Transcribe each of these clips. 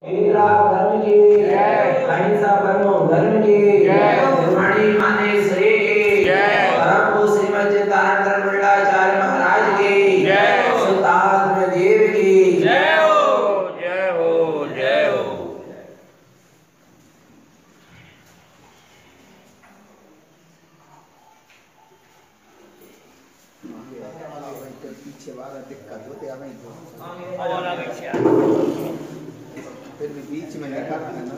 एक लाख धर्म की जय, अहिंसा परमो धर्म की जय, निर्वाणी माने श्री की जय, परम पूज्य श्रीमद चित्तानंद मंडलाचार्य महाराज की जय, सुल्तान देव की जय हो, जय हो, जय हो। पीछे वाला दिक्कत होते हमें फिर भी बीच में निकलता है ना,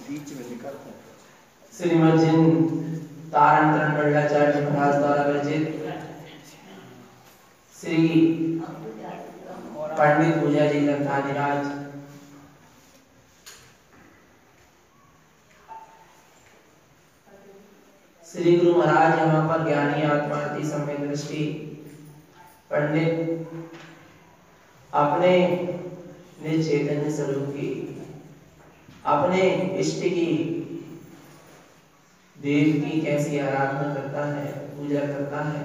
बीच में निकलता है। श्रीमद चित्तानंद मंडलाचार्य महाराज द्वारा विरचित श्री पंडित पूजा जी लंकाधिराज श्री गुरु महाराज यहाँ पर ज्ञानी आत्मा अति समय दृष्टि पंडित अपने निज चैतन्य स्वरूप की अपने इष्ट की देव की कैसी आराधना करता है, पूजा करता है,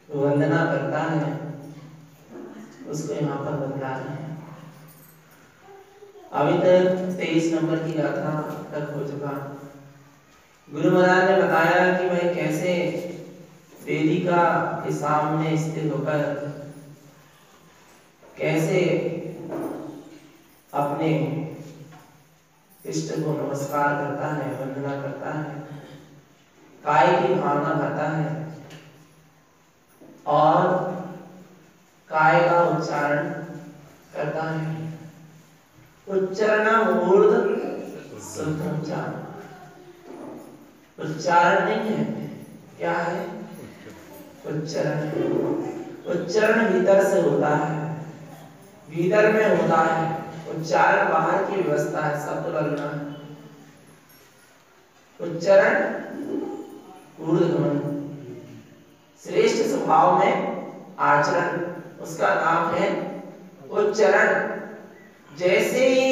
वंदना करता है, उसको यहाँ पर बतला रहे हैं। अभी तक 23 नंबर की गाथा तक हो चुका। गुरु महाराज ने बताया कि भाई कैसे वेदिका के सामने स्थित होकर कैसे अपने इष्ट को नमस्कार करता है, वंदना करता है, काय की भावना करता है और काय का उच्चारण करता है। उच्चारण ऊर्ध्व शुद्धम चारण, उच्चारण नहीं है, क्या है? उच्चारण। उच्चारण भीतर से होता है, भीतर में होता है, उच्चारण बाहर की व्यवस्था है, शब्द बोलना है। उच्चारण ऊर्ध्वगमन, श्रेष्ठ स्वभाव में आचरण, उसका नाम है उच्चारण। जैसे ही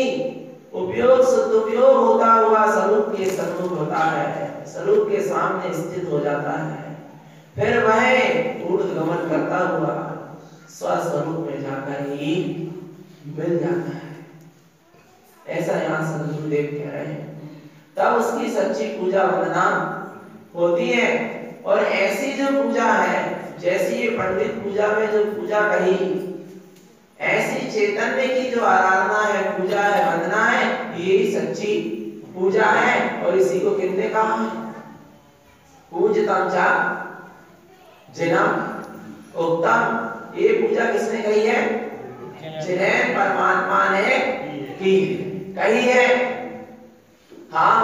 उपयोग सदुपयोग होता हुआ स्वरूप के सम्मुख होता है, स्वरूप के सामने स्थित हो जाता है, फिर वह ऊर्ध्वगमन करता हुआ स्वस्वरूप में जाकर ही मिल जाता है। ऐसा यहाँ सदगुरुदेव कह रहे हैं। तब उसकी सच्ची पूजा वंदना होती है। और ऐसी जो पूजा है, जैसी ये पंडित पूजा में जो पूजा कही, ऐसी चैतन्य की जो आराधना है, पूजा है, वंदना है, यही सच्ची पूजा है। और इसी को किसने कहा है? पूज्यतम च जिनम उत्तम। ये पूजा किसने कही है? जिन्हें परमात्मा ने की कही है। हाँ,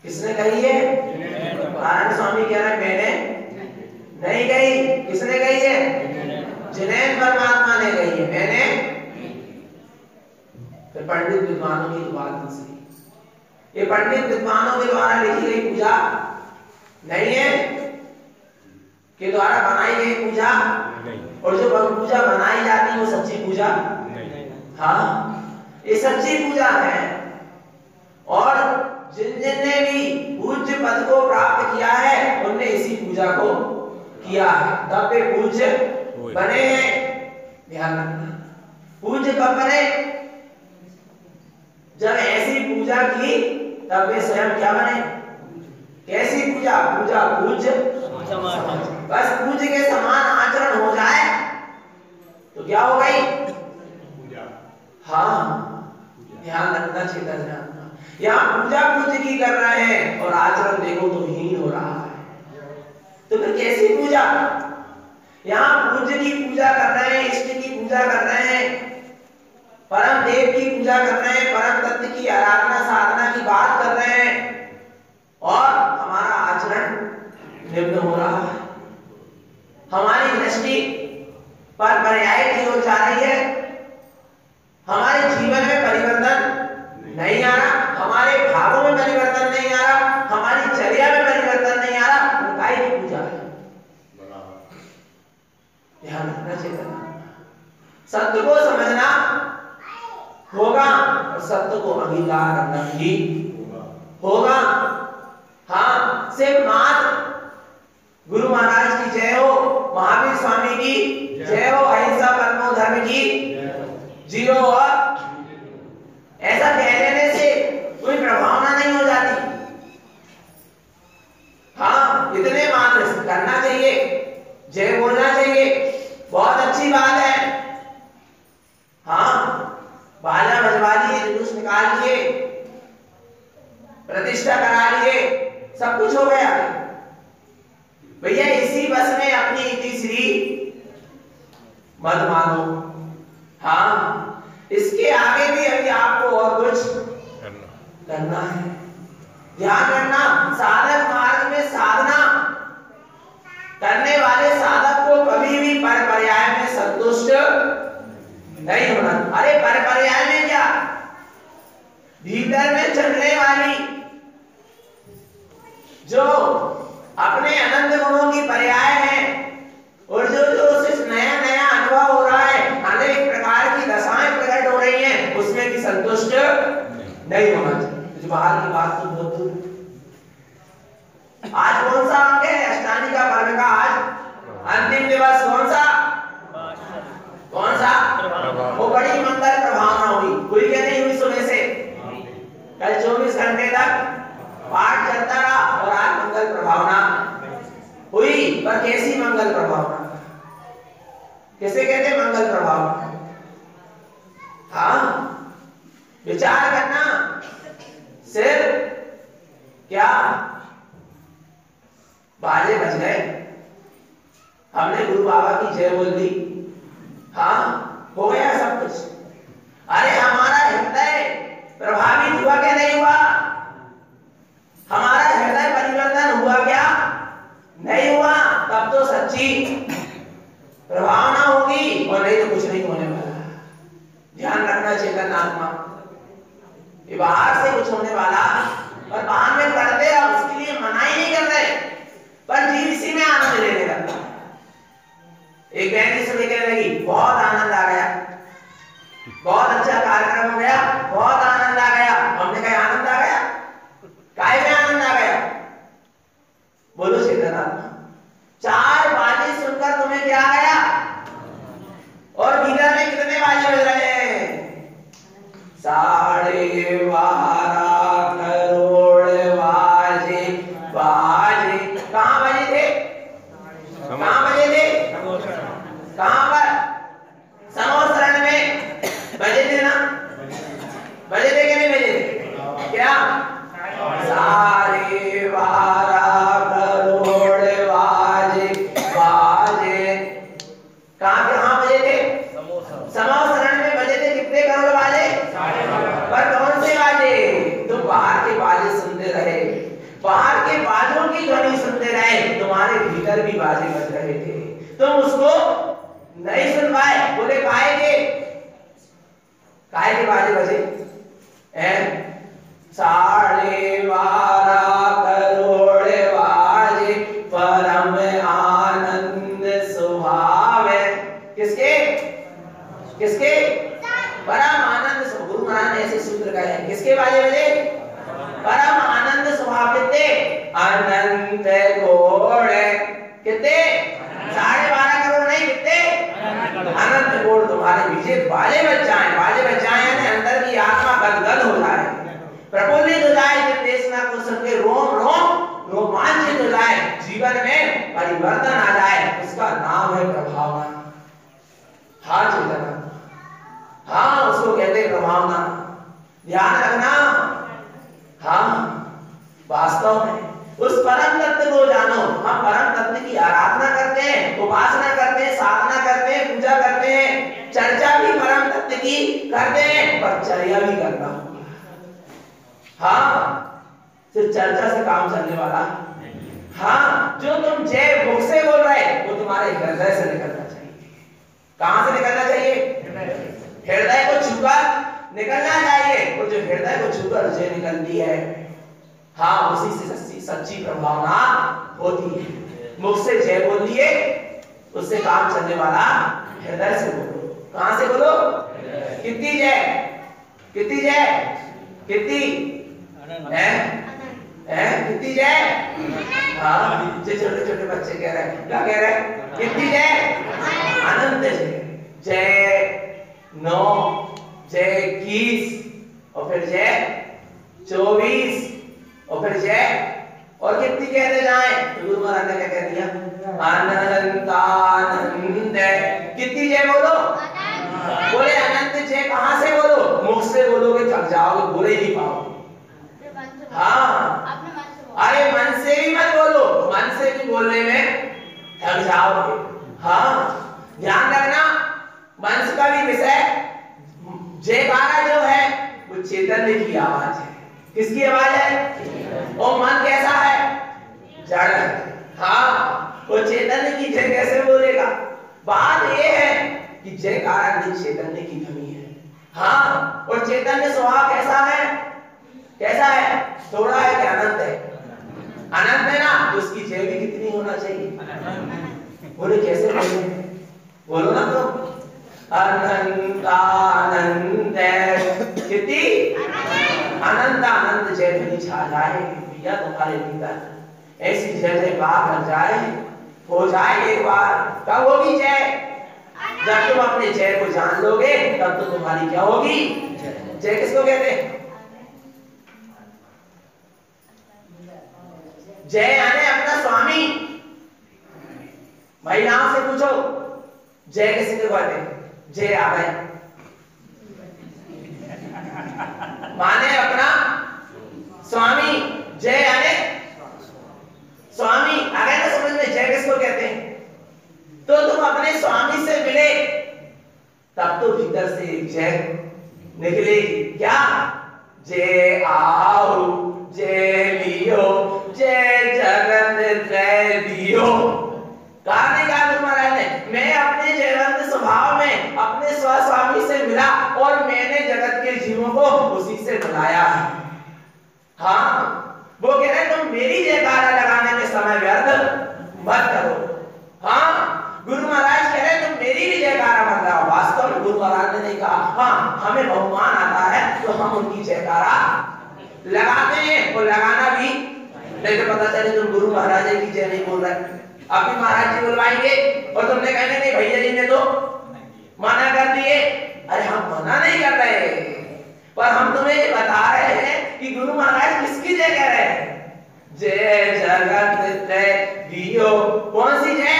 किसने कही है? नारायण स्वामी कह रहे हैं मैंने नहीं कही। किसने कही है? जिन्हें परमात्मा ने कही है, मैंने। फिर पंडित विद्वानों की बात दूसरी, ये पंडित विद्वानों के द्वारा लिखी गई पूजा नहीं है, के द्वारा बनाई गई पूजा। और जो पूजा बनाई जाती है वो सच्ची पूजा नहीं। हाँ, ये सच्ची पूजा है। और जिन जिन ने भी पूज्य पद को प्राप्त किया है, उनने इसी पूजा को किया है, तब वे पूज्य बने हैं। ध्यान रखना, पूज्य कब बने? जब ऐसी पूजा की तब वे स्वयं क्या बने? कैसी पूजा? पूजा पूज्य बस पूज्य के समान आचरण हो जाए तो क्या हो गई? हाँ, ध्यान रखना चेतन। यहाँ पूजा पूज्य की कर रहे हैं और आचरण देखो तो हीन हो रहा है, तो फिर कैसी पूजा? यहाँ पूज्य की पूजा कर रहे हैं, इष्ट की पूजा कर रहे हैं, परम देव की पूजा कर रहे हैं, परम तत्व की आराधना साधना की बात कर रहे हैं, और हमारा आचरण निम्न हो रहा है। हमारी दृष्टि पर पर्याय की ओर जा रही है, हमारे जीवन में परिवर्तन नहीं आ रहा, हमारे भावों में परिवर्तन नहीं आ रहा, हमारी चर्या में परिवर्तन नहीं आ रहा। वो काय की पूजा है? ध्यान रखना चाहिए। सत्य को समझना होगा और सत्य को अंगीकार करना भी होगा। हाँ, सिर्फ मात्र गुरु महाराज की जय हो, महावीर स्वामी की जय हो, अहिंसा परमो धर्म की जीरो और ऐसा कह देने से कोई प्रभावना नहीं हो जाती। हाँ, इतने मात्र करना चाहिए, जय बोलना चाहिए, बहुत अच्छी बात है। हाँ, बाजा बजवा लिए, जुलूस निकाल लिए, प्रतिष्ठा करा लिए, सब कुछ हो गया भैया। इसी बस में अपनी तीसरी मत मानो। हाँ, इसके आगे भी अभी आपको और कुछ करना है। ध्यान रखना, साधक मार्ग में साधना करने वाले साधक को कभी भी पर पर्याय में संतुष्ट नहीं होना। अरे पर पर्याय में क्या, भीतर में चलने वाली जो अपने अनंत गुणों की पर्याय है और जो जो उसे नया नया अनुभव हो रहा है, अनेक प्रकार की दशाएं प्रकट हो रही हैं, उसमें भी संतुष्ट नहीं होना चाहिए। तो बाहर की बात तो बहुत दूर। आज कौन सा अंक है अष्टांगी का पर्व का? आज अंतिम दिवस कौन सा? कौन सा? वो बड़ी मंगल प्रभावना हुई, हुई क्या नहीं हुई? सुबह से कल 24 घंटे तक पाठ चलता रहा और आज मंगल प्रभावना हुई। पर कैसी मंगल प्रभावना? किसे कहते हैं मंगल प्रभावना? हाँ, विचार करना। सिर्फ क्या बाजे बज गए, हमने गुरु बाबा की जय बोल दी, हाँ हो गया सब कुछ? अरे हमारा हृदय प्रभावित हुआ क्या नहीं हुआ? हमारा हृदय परिवर्तन हुआ क्या नहीं हुआ? तब तो सच्ची प्रभावना होगी, और नहीं तो कुछ नहीं होने वाला। ध्यान रखना चेतन आत्मा, ये बाहर से कुछ होने वाला, और बाहर में करते रहो, उसके लिए मना ही नहीं कर रहे, पर जीव इसी में आनंद लेने लगता। एक बहन जी सुबह कहने लगी, बहुत आनंद आ गया, बहुत अच्छा कार्यक्रम हो गया, बहुत आनंद आ गया। हमने कहा आनंद आ गया, काय में आनंद आ गया? बोलो चेतन आत्मा, 4 बाजे सुनकर तुम्हें क्या आया? और भीतर में कितने बाजे बज रहे हैं? 12.5 करोड़ बाजे बाजे। कहां बजे थे? कहां बजे थे? कहां पर? समोसरण में बजे थे ना? बजे थे कि नहीं बजे थे? क्या 12.5 करोड़ बाजे बाजे। कहां कहां बजे थे? समोसरण में बजे थे। कितने करोड़ बाजे? पर कौन से बाजे? तुम बाहर के बाजे सुनते रहे, बाहर के बाजों की ध्वनि सुनते रहे, तुम्हारे भीतर भी बाजे बज रहे थे, तुम उसको नहीं सुन पाए। बोले काहे के? काहे के बाजे बजे? 12.5 करोड़ बाजे परम आनंद स्वभाव है। किसके? किसके? परम आनंद। गुरु महाराज ने ऐसे सूत्र कहे हैं, किसके बाजे बजे? परम आनंद स्वभाव। कितने? अनंत कोड़। कितने? 12.5 करोड़ नहीं, कितने? अनंत कोड़ तुम्हारे पीछे बाजे बज जाएं। बाजे बज जाएं यानी अंदर की आत्मा गदगद हो जाए, प्रफुल्लित हो जाए, जब देशना को सुन के रोम रोम रोमांचित हो जाए, जीवन में परिवर्तन आ जाए, उसका नाम है प्रभावना। हाँ चेतना, हाँ उसको कहते हैं प्रभावना। ध्यान रखना। हाँ, वास्तव में उस परम तत्व को जानो। हम परम तत्व की आराधना करते हैं, उपासना करते हैं, साधना करते हैं, पूजा करते हैं, चर्चा भी परम तत्व की करते हैं, पर चर्या भी करना होगा। हाँ, सिर्फ चर्चा से काम चलने वाला। हाँ, जो तुम जय मुख से बोल रहे वो तुम्हारे हृदय से निकलना चाहिए। कहां से निकलना चाहिए? हृदय को छूकर निकलना चाहिए। और जो हृदय को छूकर जय निकलती है, हाँ उसी से सच्ची प्रभावना होती है। मुख से जय बोल लिए, उससे काम चलने वाला हृदय से बोलो। कहां से बोलो? कितनी जय? कितनी जय? कितनी है? कितनी जय? हाँ, जो छोटे छोटे बच्चे कह रहे हैं, क्या कह रहे हैं? कितनी जय? अनंत जय। जय 9, जय 21 और फिर जय 24 और फिर जय और कितनी कहते जाए तो गुरु महाराज ने क्या कह दिया अनंतानंद। कितनी जय बोलो बोले अनंत जय कहां से बोलो मुख से बोलोगे थक जाओगे बोले ही नहीं पाओगे। हाँ अरे मन से भी मत बोलो मन से भी बोलने में थक जाओगे। हाँ ध्यान रखना मंच का भी विषय जयकारा जो है वो चैतन्य की आवाज है। किसकी आवाज है और मन कैसा है जड़ है। हाँ वो चैतन्य की जय कैसे बोलेगा। बात ये है कि जयकारा नहीं चैतन्य की ध्वनि है। हाँ और चैतन्य स्वभाव कैसा है थोड़ा है कि अनंत है। अनंत है ना तो उसकी जय भी कितनी होना चाहिए बोले कैसे बोले बोलो ना तो अनंतानंद कितनी अनंत अनंत जय ध्वनि छा जाए भैया तुम्हारे भीतर ऐसी जय जयकार कर जाए हो जाए एक बार। कब होगी जय जब तुम अपने जय को जान लोगे तब तो तुम्हारी क्या होगी जय। किसको कहते हैं जय यानी अपना स्वामी। महिलाओं से पूछो जय किसी को कहते हैं जय आ गए माने अपना स्वामी। जय यानी स्वामी आ गए ना समझ में। जय किसको कहते हैं तो तुम अपने स्वामी से मिले तब तो भीतर से जय निकलेगी। क्या जय आओ जय लियो जय जगत जय दियो। कहा गुरु महाराज ने मैं अपने जयवंत स्वभाव में अपने स्वस्वामी से मिला और मैंने जगत के जीवों को उसी से मिलाया। हाँ वो कह रहे तुम मेरी जयकारा लगाने में समय व्यर्थ मत करो। हाँ गुरु महाराज कह रहे तुम मेरी भी जयकारा मत लगाओ। वास्तव में गुरु महाराज ने नहीं कहा हाँ हमें बहुमान आता है तो हम उनकी जयकारा लगाते हैं और लगाना भी नहीं तो पता चले तुम गुरु महाराज की जय नहीं बोल रहे। अभी महाराज जी बुलवाएंगे और तुमने कहने नहीं भैया जी ने तो मना कर दिए। अरे हम मना नहीं कर रहे पर हम तुम्हें ये बता रहे हैं कि गुरु महाराज किसकी जय कह रहे हैं जय जगत जय दियो। कौन सी जय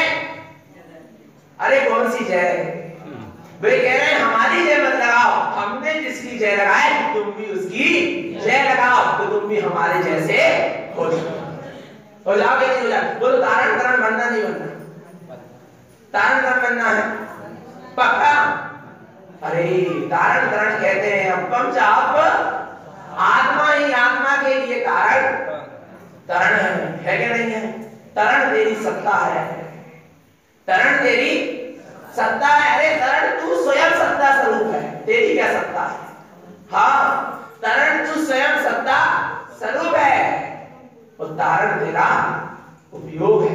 अरे कौन सी जय वे कह रहे हैं हमारी जय मत लगाओ हमने जिसकी जय लगाए तुम भी उसकी जय लगाओ तो तुम भी हमारे जैसे हो जाओगे नहीं हो जाओगे। बोलो धारण करण बनना नहीं बनना धारण करण बनना है पक्का। अरे धारण करण कहते हैं अपम चाप आत्मा ही आत्मा के लिए कारण तरण है क्या नहीं है। तरण तेरी सत्ता है तरण तेरी सत्ता है। अरे तरण तू स्वयं सत्ता स्वरूप है तेरी क्या सत्ता है। हाँ तरण तू स्वयं सत्ता स्वरूप है और तारण तेरा उपयोग है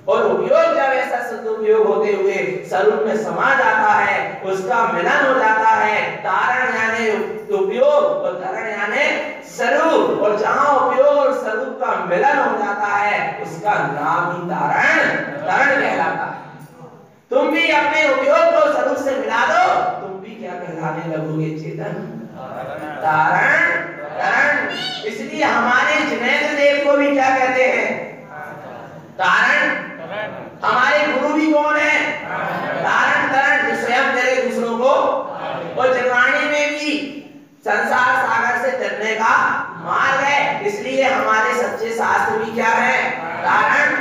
और उपयोग जब ऐसा सदुपयोग होते हुए स्वरूप में समा जाता है उसका मिलन हो जाता है। तारण यानी उपयोग और तारण यानी स्वरूप और जहां उपयोग और स्वरूप का मिलन हो जाता है उसका नाम ही तारण कहलाता है। तुम भी अपने उपयोग को स्वरूप से मिला दो तुम भी क्या कहलाने लगोगे चेतन तारण तारण। इसलिए हमारे जिनेंद्र देव को भी क्या कहते हैं तारण। हमारे गुरु भी कौन है तारण तारण जो स्वयं तेरे दूसरों को और जगवाणी में भी संसार सागर से तरने का मार्ग है। इसलिए हमारे सच्चे शास्त्र भी क्या है तारण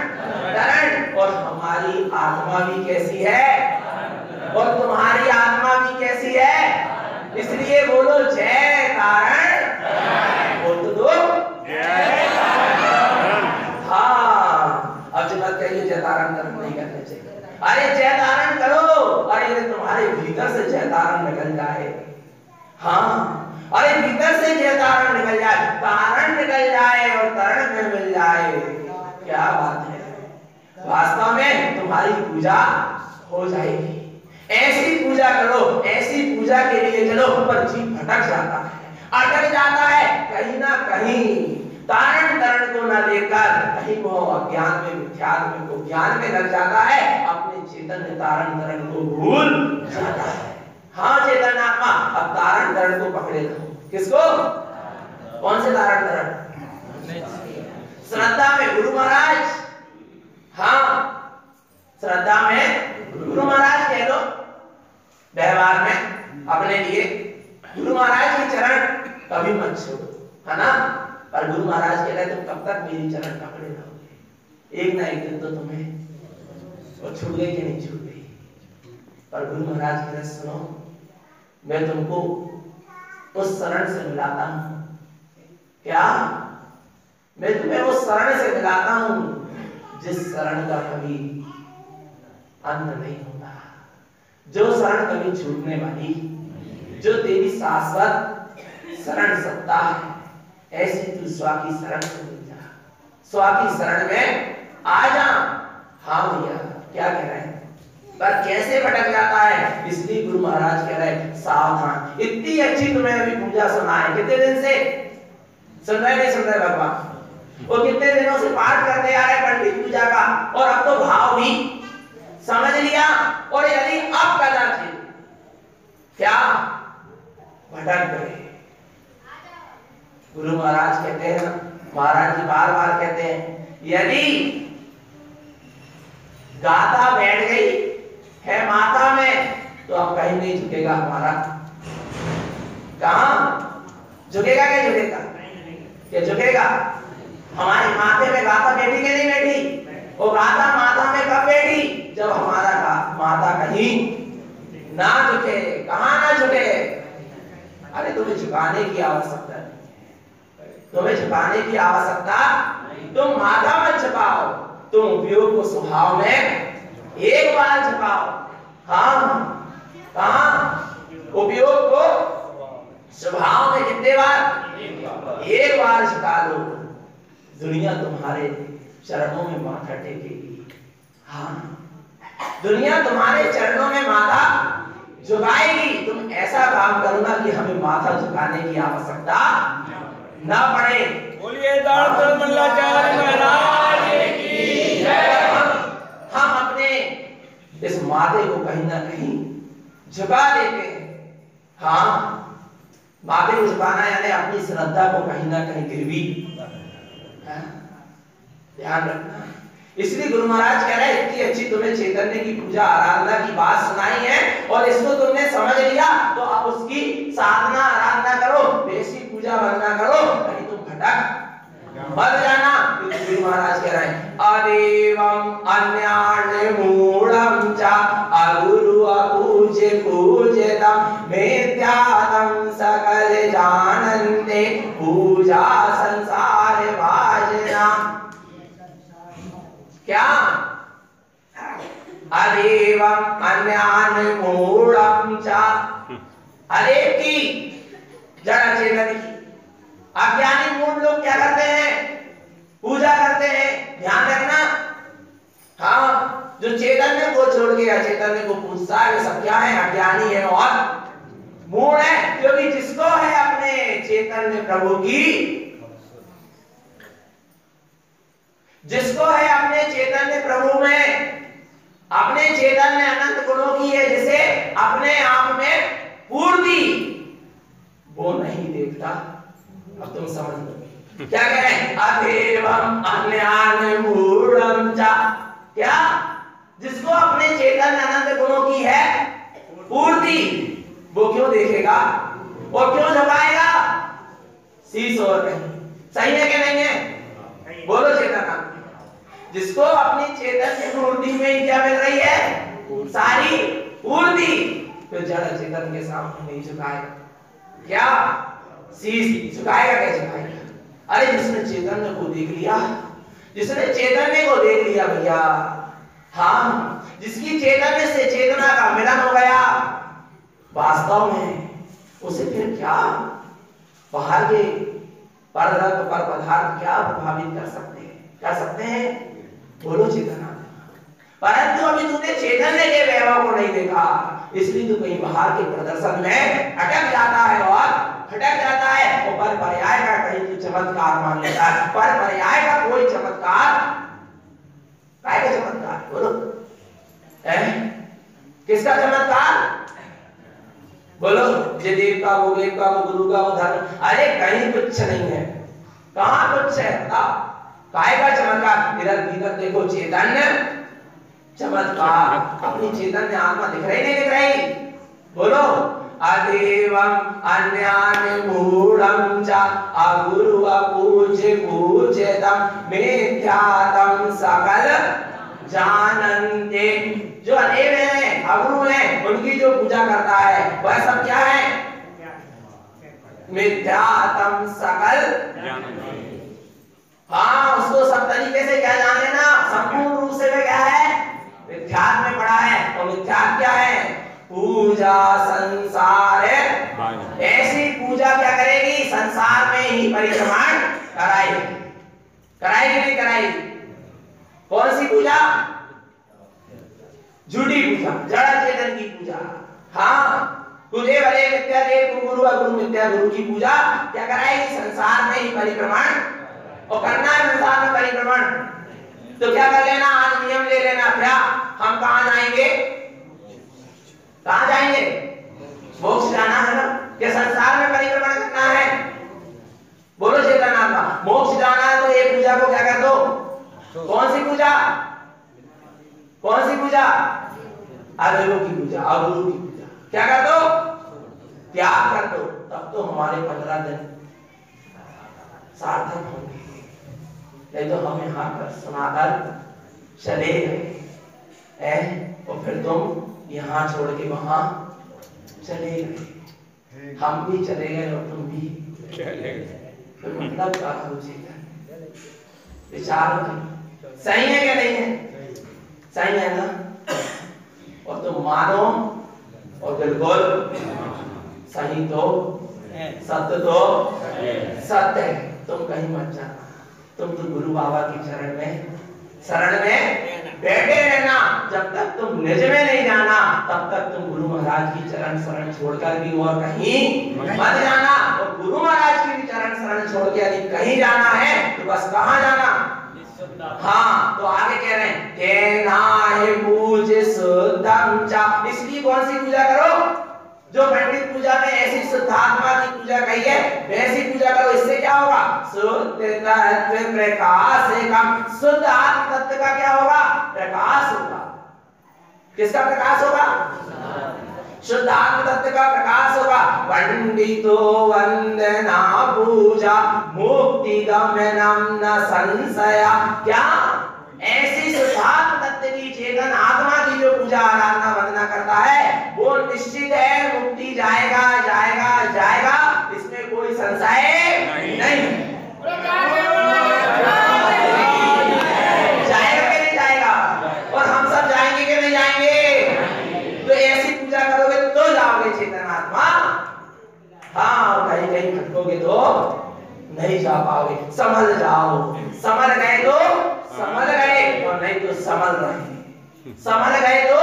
तारण। और हमारी आत्मा भी कैसी है और तुम्हारी आत्मा भी कैसी है। इसलिए बोलो जय तारण बोल तो दो हाँ। अब जब बात कहिए जय तारण नहीं करना चाहिए। अरे जय तारण करो अरे तुम्हारे भीतर से जय तारण निकल जाए। हाँ अरे भीतर से जय तारण निकल जाए तारण निकल जाए और तरण में मिल जाए क्या बात है। वास्तव में तुम्हारी पूजा हो जाएगी। ऐसी पूजा करो ऐसी पूजा के लिए चलो पर जीव भटक जाता है अटक जाता है कहीं ना कहीं तारण तरण को न देखकर कहीं वो अज्ञान में मिथ्यात्व को ज्ञान में लग जाता है अपने चेतन तारण तरण को भूल जाता है। हाँ चेतन आत्मा अब धारण करण को पकड़े रहो। किसको? कौन से धारण करण? श्रद्धा में गुरु महाराज, हाँ श्रद्धा में गुरु महाराज कह दो, व्यवहार में अपने लिए गुरु महाराज के चरण कभी मत छोड़ो, है ना। पर गुरु महाराज कह रहे तुम कब तक मेरी चरण पकड़े रहोगे, एक ना एक दिन तो तुम्हें वो छूट गई कि नहीं छूट गई। पर गुरु महाराज कह रहे सुनो, मैं तुमको उस शरण से मिलाता हूं। क्या? मैं तुम्हें उस शरण से मिलाता हूं जिस शरण का कभी अंत नहीं होता, जो शरण कभी छूटने वाली, जो तेरी शाश्वत शरण सत्ता है। ऐसी तू स्वा की शरण से मिल जा, स्वा की शरण में आ जा। हाँ भैया क्या कह रहे हैं, पर कैसे भटक जाता है, इसलिए गुरु महाराज कह रहे सावधान। इतनी अच्छी तुम्हें अभी पूजा सुनाए, कितने दिन से सुन रहे नहीं सुन रहे भगवान, वो कितने दिनों से पाठ करते आ रहे पंडित पूजा का, और अब तो भाव भी समझ लिया। और यदि अब कदाचित क्या भटक गए, गुरु महाराज कहते हैं, महाराज जी बार बार कहते हैं, यदि गाथा बैठ गई है माथा में तो अब कहीं नहीं झुकेगा हमारा। कहां झुकेगा? क्या झुकेगा? क्या झुकेगा? हमारे माथे में गाथा बैठी कि नहीं बैठी? वो गाथा माथा में कब बैठी? जब हमारा माथा कहीं ना झुके। कहां ना झुके? अरे तुम्हें झुकाने की आवश्यकता नहीं, तुम्हें झुकाने की आवश्यकता, तुम माथा मत झुकाओ, तुम उपयोग को स्वभाव में एक बार झुकाओ। हाँ कहां? उपयोग को स्वभाव में कितने बार? एक बार झुका दो, दुनिया तुम्हारे चरणों में माथा टेकेगी। हाँ दुनिया तुम्हारे चरणों में माथा झुकाएगी। तुम ऐसा काम करूंगा कि हमें माथा झुकाने की आवश्यकता ना पड़े। बोलिए दातार मल्लाचार्य महाराज की जय। हम अपने इस माथे को कहीं ना कहीं झुका देते हैं। हाँ माथे को झुकाना यानी अपनी श्रद्धा को कहीं ना कहीं गिरवी, ध्यान रखना। इसलिए गुरु महाराज कह रहे हैं इतनी अच्छी तुम्हें चैतन्य की पूजा आराधना की बात सुनाई है और इसको तुमने समझ लिया, तो अब उसकी साधना आराधना करो, वैसी पूजा वंदना करो, कहीं तुम भटक मत जाना। गुरु महाराज कह रहे हैं अदेवम अन्यान्य मूढ़म च अगुरु अपूज्य पूज्यतम मेत्यादम सकल जानन्ते पूजा संसार भाजना। क्या? अदेवम अन्यान्य मूढ़म च, अदेव की जड़ चेतन की अज्ञानी मूढ़ लोग क्या करते हैं? पूजा करते हैं। ध्यान रखना। हाँ जो चैतन्य को छोड़ के अचैतन्य को पूजता है वे सब क्या है? अज्ञानी है और मूढ़ है। क्योंकि जिसको है अपने चैतन्य प्रभु की, जिसको है अपने चैतन्य प्रभु में, अपने चैतन्य अनंत गुणों की है, जिसे अपने आप में पूर्ति, वो नहीं देखता। अब तुम समझ लो क्या कह रहे हैं? अदेवम अन्यान्य मूढ़म च, क्या? जिसको अपने चैतन्य अनंत गुणों की है पूर्ति, वो क्यों देखेगा? वो क्यों झुकाएगा? शीश और नहीं। सही है कि नहीं है? बोलो चेतना। जिसको अपनी चेतन पूर्ति में क्या मिल रही है? सारी पूर्ति, तो जड़ चेतन के सामने नहीं झुकाएगा। क्या? शीश झुकाएगा? क्या झुकाएगा? अरे जिसने चैतन्य को देख लिया, जिसने चैतन्य को देख लिया भैया, हाँ जिसकी चैतन्य से चेतना का मिलन हो गया, वास्तव में उसे फिर क्या बाहर के परद्रव्य पर पदार्थ क्या प्रभावित कर सकते हैं? कर सकते हैं? बोलो चेतना। परंतु अभी तूने चैतन्य के वैभव को नहीं देखा, इसलिए तू कहीं बाहर के प्रदर्शन में अटक जाता है और भटक जाता है। और पर पर्याय का कहीं तू चमत्कार मान लेता है। पर पर्याय का कोई चमत्कार, काय का चमत्कार? बोलो किसका चमत्कार? बोलो ये देव का वो वेद का वो गुरु का वो धर्म, अरे कहीं कुछ नहीं है। कहाँ कुछ है बताओ? काय का चमत्कार? इधर भीतर देखो चैतन्य चमत्कार, अपनी चैतन्य आत्मा दिख रही नहीं दिख रही? बोलो अदेवम अन्यान मूढ़म च अगुरु अपूज्य पूज्यतम मिथ्यातम सकल जानन्ते। जो अदेव है अगुरु है उनकी जो पूजा करता है वह सब क्या है? मिथ्यातम सकल जानन्ते। हाँ उसको सब तरीके से क्या जान लेना, संपूर्ण रूप से वह क्या है? मिथ्यात्व में पड़ा है। और मिथ्यात्व क्या है? पूजा संसार है। ऐसी पूजा क्या करेगी? संसार में ही परिक्रमण कराएगी। कराएगी नहीं कराएगी? कौन सी पूजा? झूठी पूजा, जड़ चेतन की पूजा। हाँ गुरुदेव अरे मिथ्या देव गुरु अगुरु मिथ्या गुरु की पूजा क्या कराएगी? संसार में ही परिक्रमण। और करना है संसार में परिक्रमण तो क्या कर लेना? आज नियम ले लेना। क्या हम कहाँ जाएंगे? कहाँ जाएंगे? मोक्ष जाना है ना? क्या संसार में परिक्रमण करना है? बोलो चेतनात्मा, मोक्ष जाना है तो ये पूजा को क्या कर दो? कौन सी पूजा? कौन सी पूजा? अदेवों की पूजा, अगुरु की पूजा क्या कर दो? त्याग कर दो। तब तो हमारे 15 दिन सार्थक होंगे। नहीं तो हम यहाँ पर सुनाकर चले गए और फिर तुम यहाँ छोड़ के वहां चले गए, हम भी चले गए और तुम भी चले गए। तो मतलब क्या सोचेगा? विचार करो, सही है क्या नहीं है? सही है ना? और तुम मानो और बिल्कुल सही तो सत्य तो सत्य है। तुम कहीं मत जाना, तुम तो गुरु बाबा की चरण में शरण में बैठे रहना। जब तक तुम निज में नहीं जाना तब तक तुम गुरु महाराज की चरण शरण छोड़कर भी और कहीं मत जाना। और गुरु महाराज की भी चरण शरण छोड़ के यदि कहीं जाना है तो बस कहाँ जाना? हाँ तो आगे कह रहे हैं के नाहि पूज्य शुद्धम च। इसलिए कौन सी पूजा करो? जो पंडित पूजा में ऐसी शुद्धात्मा की पूजा कही है वैसी पूजा करो। इससे क्या होगा? शुद्ध तत्व प्रकाश एकम। शुद्ध आत्म तत्व का क्या होगा? प्रकाश होगा। किसका प्रकाश होगा? शुद्ध आत्म तत्व का प्रकाश होगा। पंडितो वंदना पूजा मुक्ति गमनम न संशय। क्या ऐसी शुद्धात्म तत्व की चेतन आत्मा की जो पूजा आराधना वंदना करता है वो निश्चित है मुक्ति जाएगा जाएगा जाएगा, इसमें कोई संशय नहीं। जाएगा कि नहीं जाएगा? और हम सब जाएंगे कि नहीं जाएंगे? तो ऐसी पूजा करोगे तो जाओगे चेतन आत्मा। हाँ कहीं कहीं भटकोगे तो नहीं जा पाओगे। संभल जाओ, संभल गए तो संभल गए और नहीं तो संभल रहे। संभल गए तो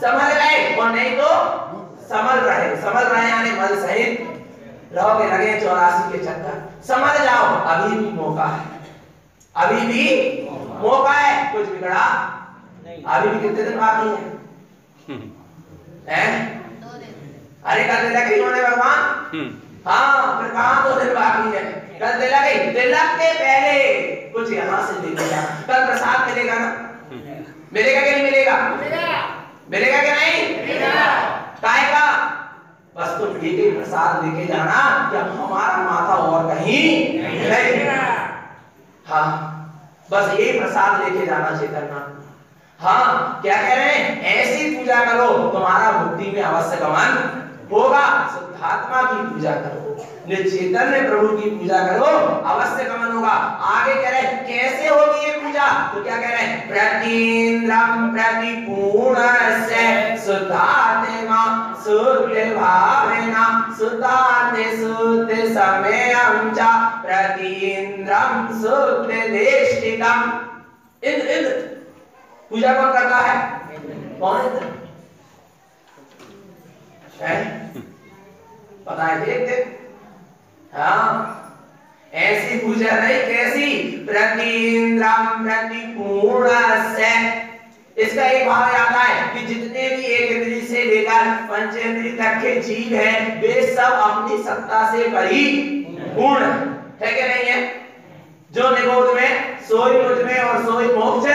संभल गए और नहीं तो संभल रहे। संभल रहे यानी मल सहित रहोगे लगे 84 के चक्कर। समझ जाओ अभी भी मौका है, अभी भी मौका है, कुछ बिगड़ा नहीं। अभी भी कितने दिन बाकी हैं? अरे कल तिलक ही होने भगवान। हाँ फिर कहाँ 2 दिन बाकी है? कल तिलक ही, तिलक के पहले कुछ यहाँ से लेगा। कल प्रसाद मिलेगा ना? मिलेगा कि नहीं मिलेगा? मिलेगा कि नहीं? काय का? बस तुम एक ही प्रसाद लेके जाना कि हमारा माथा और कहीं नहीं। हाँ बस एक प्रसाद लेके जाना चेतना। हाँ क्या कह रहे हैं? ऐसी पूजा करो तुम्हारा मुक्ति में अवश्य गमन होगा। शुद्धात्मा की पूजा करो, चैतन्य प्रभु की पूजा करो, अवश्य गमन होगा। आगे कह रहे हैं कैसे होगी ये पूजा? तो क्या कह रहे हैं? प्रतीन्द्रम प्रतिपूर्णस्य शुद्धात्मा शुद्ध भावेना शुद्धाते शुद्ध समयम च प्रतीन्द्रम शुद्ध देष्टितम। इंद्र इंद्र पूजा कौन करता है? कौन इंद्र है? पता है? देख देख। हाँ ऐसी पूजा नहीं, कैसी? प्रतीन्द्रम प्रतिपूर्णस्य। इसका एक भाव आता है कि जितने भी एक इंद्री से लेकर पंचेंद्री तक के जीव हैं वे सब अपनी सत्ता से परिपूर्ण है कि नहीं है? जो निबोध में सोई मुझ में और सोई मोक्ष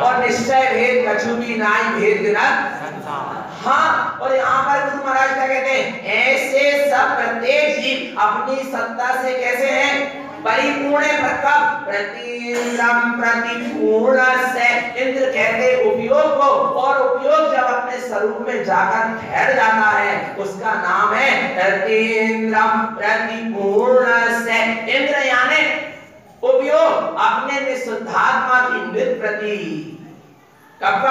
और निश्चय भेद कछु भी नाई भेद गिनत। हाँ, और यहाँ पर गुरु महाराज क्या कहते हैं? ऐसे सब प्रत्येक जीव अपनी सत्ता से कैसे हैं? परिपूर्ण कब? प्रतिन्द्रम प्रतिपूर्ण से। इंद्र कहते उपयोग को, और उपयोग जब अपने स्वरूप में जाकर ठहर जाता है उसका नाम है प्रतिन्द्रम प्रतिपूर्ण से। इंद्र यानी उपयोग अपने निशुद्धात्मा की नित्यप्रति कब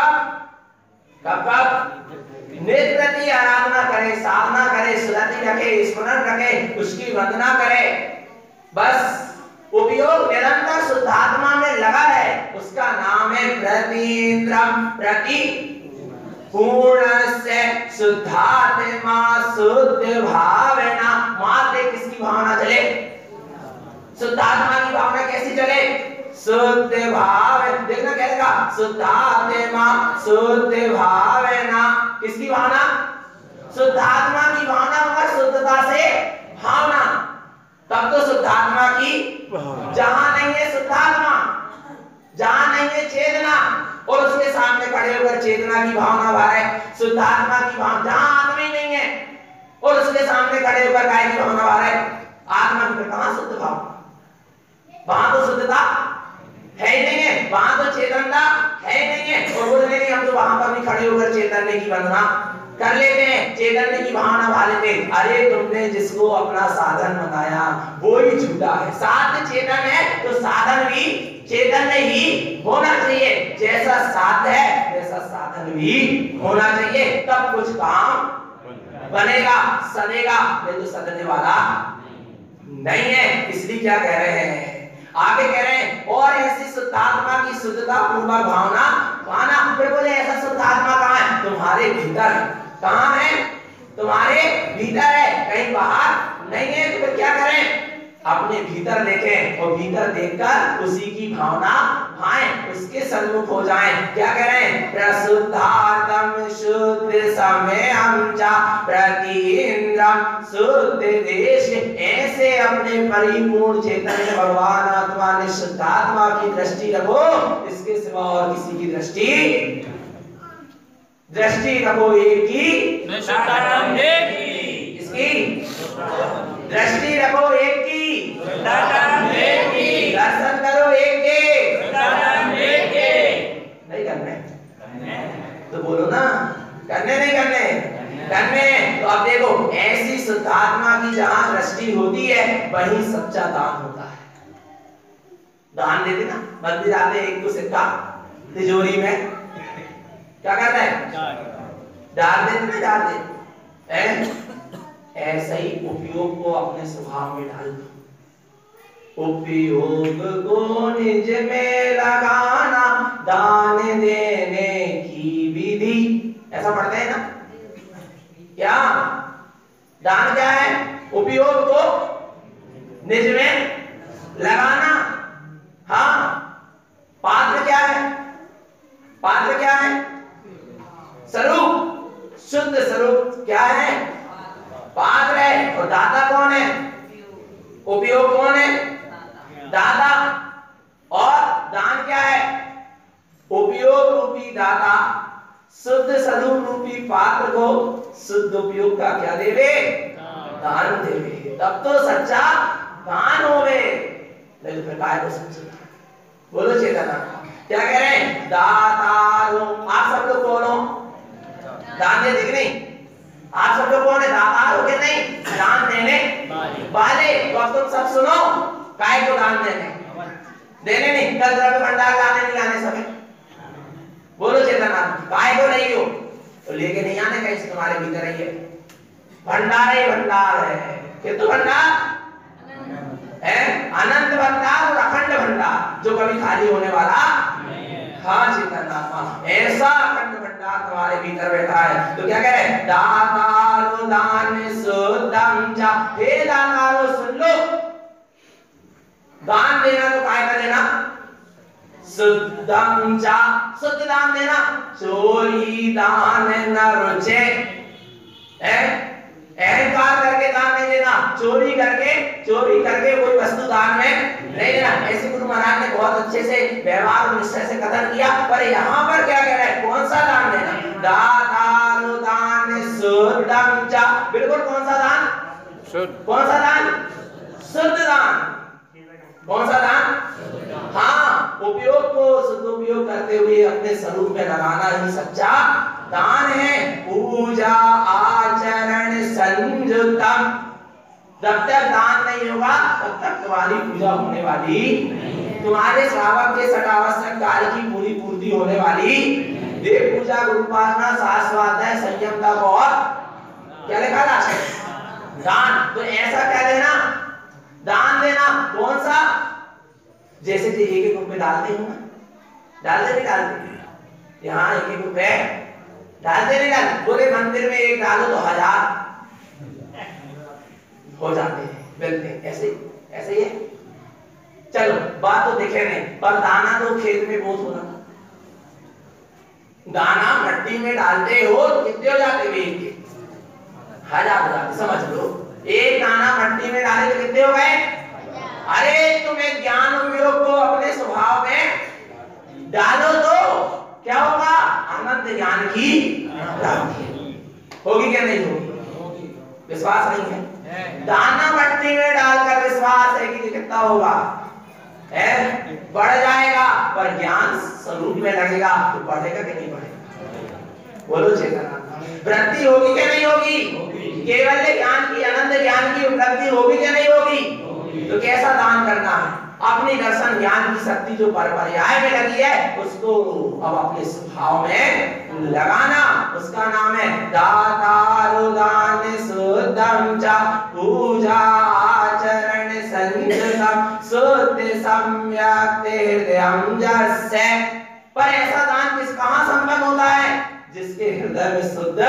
नित्य प्रति आराधना करे, साधना करे, स्मृति रखे, स्मरण रखे, उसकी वंदना करे। बस उपयोग निरंतर शुद्धात्मा में लगा है, उसका नाम है प्रतिन्द्रम प्रति पूर्ण से। शुद्धात्मा शुद्ध भावना। मात्र किसकी भावना चले? शुद्धात्मा की भावना कैसी चले? शुद्ध भाव। देखना क्या लिखा? शुद्धात्मा शुद्ध भावना। किसकी भावना? शुद्धात्मा की भावना, मगर शुद्धता से भावना, तब तो शुद्धात्मा की। जहां नहीं है शुद्धात्मा, जहां नहीं है चेतना, और उसके सामने खड़े होकर चेतना की भावना भरे, शुद्धात्मा की भावना। जहां आत्मा ही नहीं है और उसके सामने खड़े होकर काय की भावना भरे, आत्मा की, कहां शुद्ध भाव? वहां तो शुद्धता है ही नहीं है, वहां तो चेतनता है ही नहीं है। और बोल नहीं, हम तो वहां पर भी खड़े होकर चैतन्य की वंदना कर लेते हैं, चैतन्य की भावना भा लेते। अरे तुमने जिसको अपना साधन बताया वो ही झूठा है। साध्य चेतन है तो साधन भी चैतन्य ही होना चाहिए। जैसा साध्य है वैसा साधन भी होना चाहिए, तब कुछ काम बनेगा, सदेगा। ये तो सदने वाला नहीं है। इसलिए क्या कह रहे हैं? आगे कह रहे हैं और ऐसी शुद्धात्मा की शुद्धता पूर्वक भावना पाना। फिर बोले ऐसा शुद्धात्मा कहाँ है? तुम्हारे भीतर। कहाँ है? तुम्हारे भीतर है, कहीं बाहर नहीं है। तो फिर क्या करें? अपने भीतर देखें और भीतर देखकर उसी की भावना भाएं, उसके सन्मुख हो जाएं। क्या करें? प्रशुद्धार्थम शुद्ध समयम च प्रतिन्द्रम शुद्ध देश। ऐसे अपने परिपूर्ण चैतन्य भगवान आत्मा ने शुद्धात्मा की दृष्टि रखो, इसके सिवा और किसी की दृष्टि रखो एक ही, इसकी दृष्टि रखो एक की, दर्शन करो एक के, नहीं करने तो बोलो ना, करने नहीं करने। तो अब देखो, ऐसी शुद्धात्मा की जहां दृष्टि होती है वहीं सच्चा दान होता है। दान देते ना, मंदिर आते एक को सिक्का तिजोरी में क्या करते हैं? डाल देते ना, डाल देते। ऐसा ही उपयोग को अपने स्वभाव में डाल दो। उपयोग को निज में लगाना दान देने की विधि, ऐसा पढ़ते हैं ना। क्या दान क्या है? उपयोग को निज में लगाना। हाँ, पात्र क्या है? पात्र क्या है? स्वरूप, शुद्ध स्वरूप क्या है? पात्र है। और दाता कौन है? उपयोग कौन है? दाता। और दान क्या है? उपयोग रूपी दाता शुद्ध स्वरूप रूपी पात्र को शुद्ध उपयोग का क्या देवे? दान देवे। तब तो सच्चा दान होवे। नहीं तो काय को सच्चा? बोलो चेतना, क्या कह रहे हैं? दातारो। आप सब लोग कौन हो? दान देते कि नहीं? आप सब लोग कौन है? दातार हो के नहीं, दान देने वाले। तो अब तुम सब सुनो, काय को दान देने नहीं, कल द्रव्य भंडार लाने नहीं आने सब। बोलो चेतना, काय को नहीं हो तो लेके नहीं आने, कहीं से तुम्हारे भीतर ही है। भंडार ही भंडार है। कितु भंडार है? अनंत भंडार और अखंड भंडार, जो कभी खाली होने वाला। हाँ चेतनात्मा, ऐसा अखंड भंडार तुम्हारे भीतर बैठा है। तो क्या कह रहे? दातारो दान शुद्धम च। हे दातारो सुन लो, दान देना तो काय का देना? शुद्धम चा, शुद्ध दान देना, चोरी दान न रुचे, अहंकार करके दान नहीं देना, चोरी करके कोई वस्तु दान में नहीं देना। ऐसे गुरु महाराज ने बहुत अच्छे से व्यवहार और निश्चय से कथन किया। पर यहाँ पर क्या कह रहा है, कौन सा दान देना, दातानु दान शुद्धम चा, बिल्कुल कौन सा दान, कौन सा दान, शुद्ध दान, कौन सा दान, हाँ, उपयोग को सदुपयोग करते हुए अपने स्वरूप में लगाना ही सच्चा दान है। पूजा आचरण संयुक्तम, जब तक दान नहीं होगा तब तक तुम्हारी पूजा होने वाली, तुम्हारे श्रावक के सटावश्यक कार्य की पूरी पूर्ति होने वाली। देव पूजा, गुरुपासना, शास्त्राध्याय, संयम का बहुत क्या लिखा था, दान। तो ऐसा क्या देना, दान देना, कौन सा, जैसे कि एक एक रुपए डालते हो ना, डालते नहीं डालते, यहाँ एक एक रुपए डालते नहीं डालते, बोले मंदिर में एक डालो तो 1000 हो जाते हैं, मिलते हैं, ऐसे ही है। चलो बात तो दिखे नहीं, पर दाना तो खेत में बहुत हो रहा, दाना मट्टी में डालते हो तो कितने हो जाते हैं, 1000 हो जाते, समझ लो। एक दाना मट्टी में डाले तो कितने हो गए। अरे तुम्हें ज्ञान उपयोग को अपने स्वभाव में डालो तो क्या होगा, अनंत ज्ञान की प्राप्ति होगी क्या नहीं होगी, विश्वास नहीं है। दाना मट्टी में डालकर विश्वास है कि कितना होगा, बढ़ जाएगा, पर ज्ञान स्वरूप में लगेगा तो बढ़ेगा कि नहीं बढ़ेगा, बोलो चेतना, वृद्धि होगी क्या नहीं होगी, केवल ज्ञान की, अनंत ज्ञान की उपलब्धि होगी क्या नहीं होगी। तो कैसा दान करना है, अपनी दर्शन ज्ञान की शक्ति जो परपर्याय में लगी है उसको अब अपने स्वभाव में लगाना, उसका नाम है दातारु दान शुद्धम च पूजा आचरण संयुक्तम शुद्ध सम्यक हृदयम जस्य। पर ऐसा दान किस कहां संपन्न होता है, जिसके हृदय में शुद्ध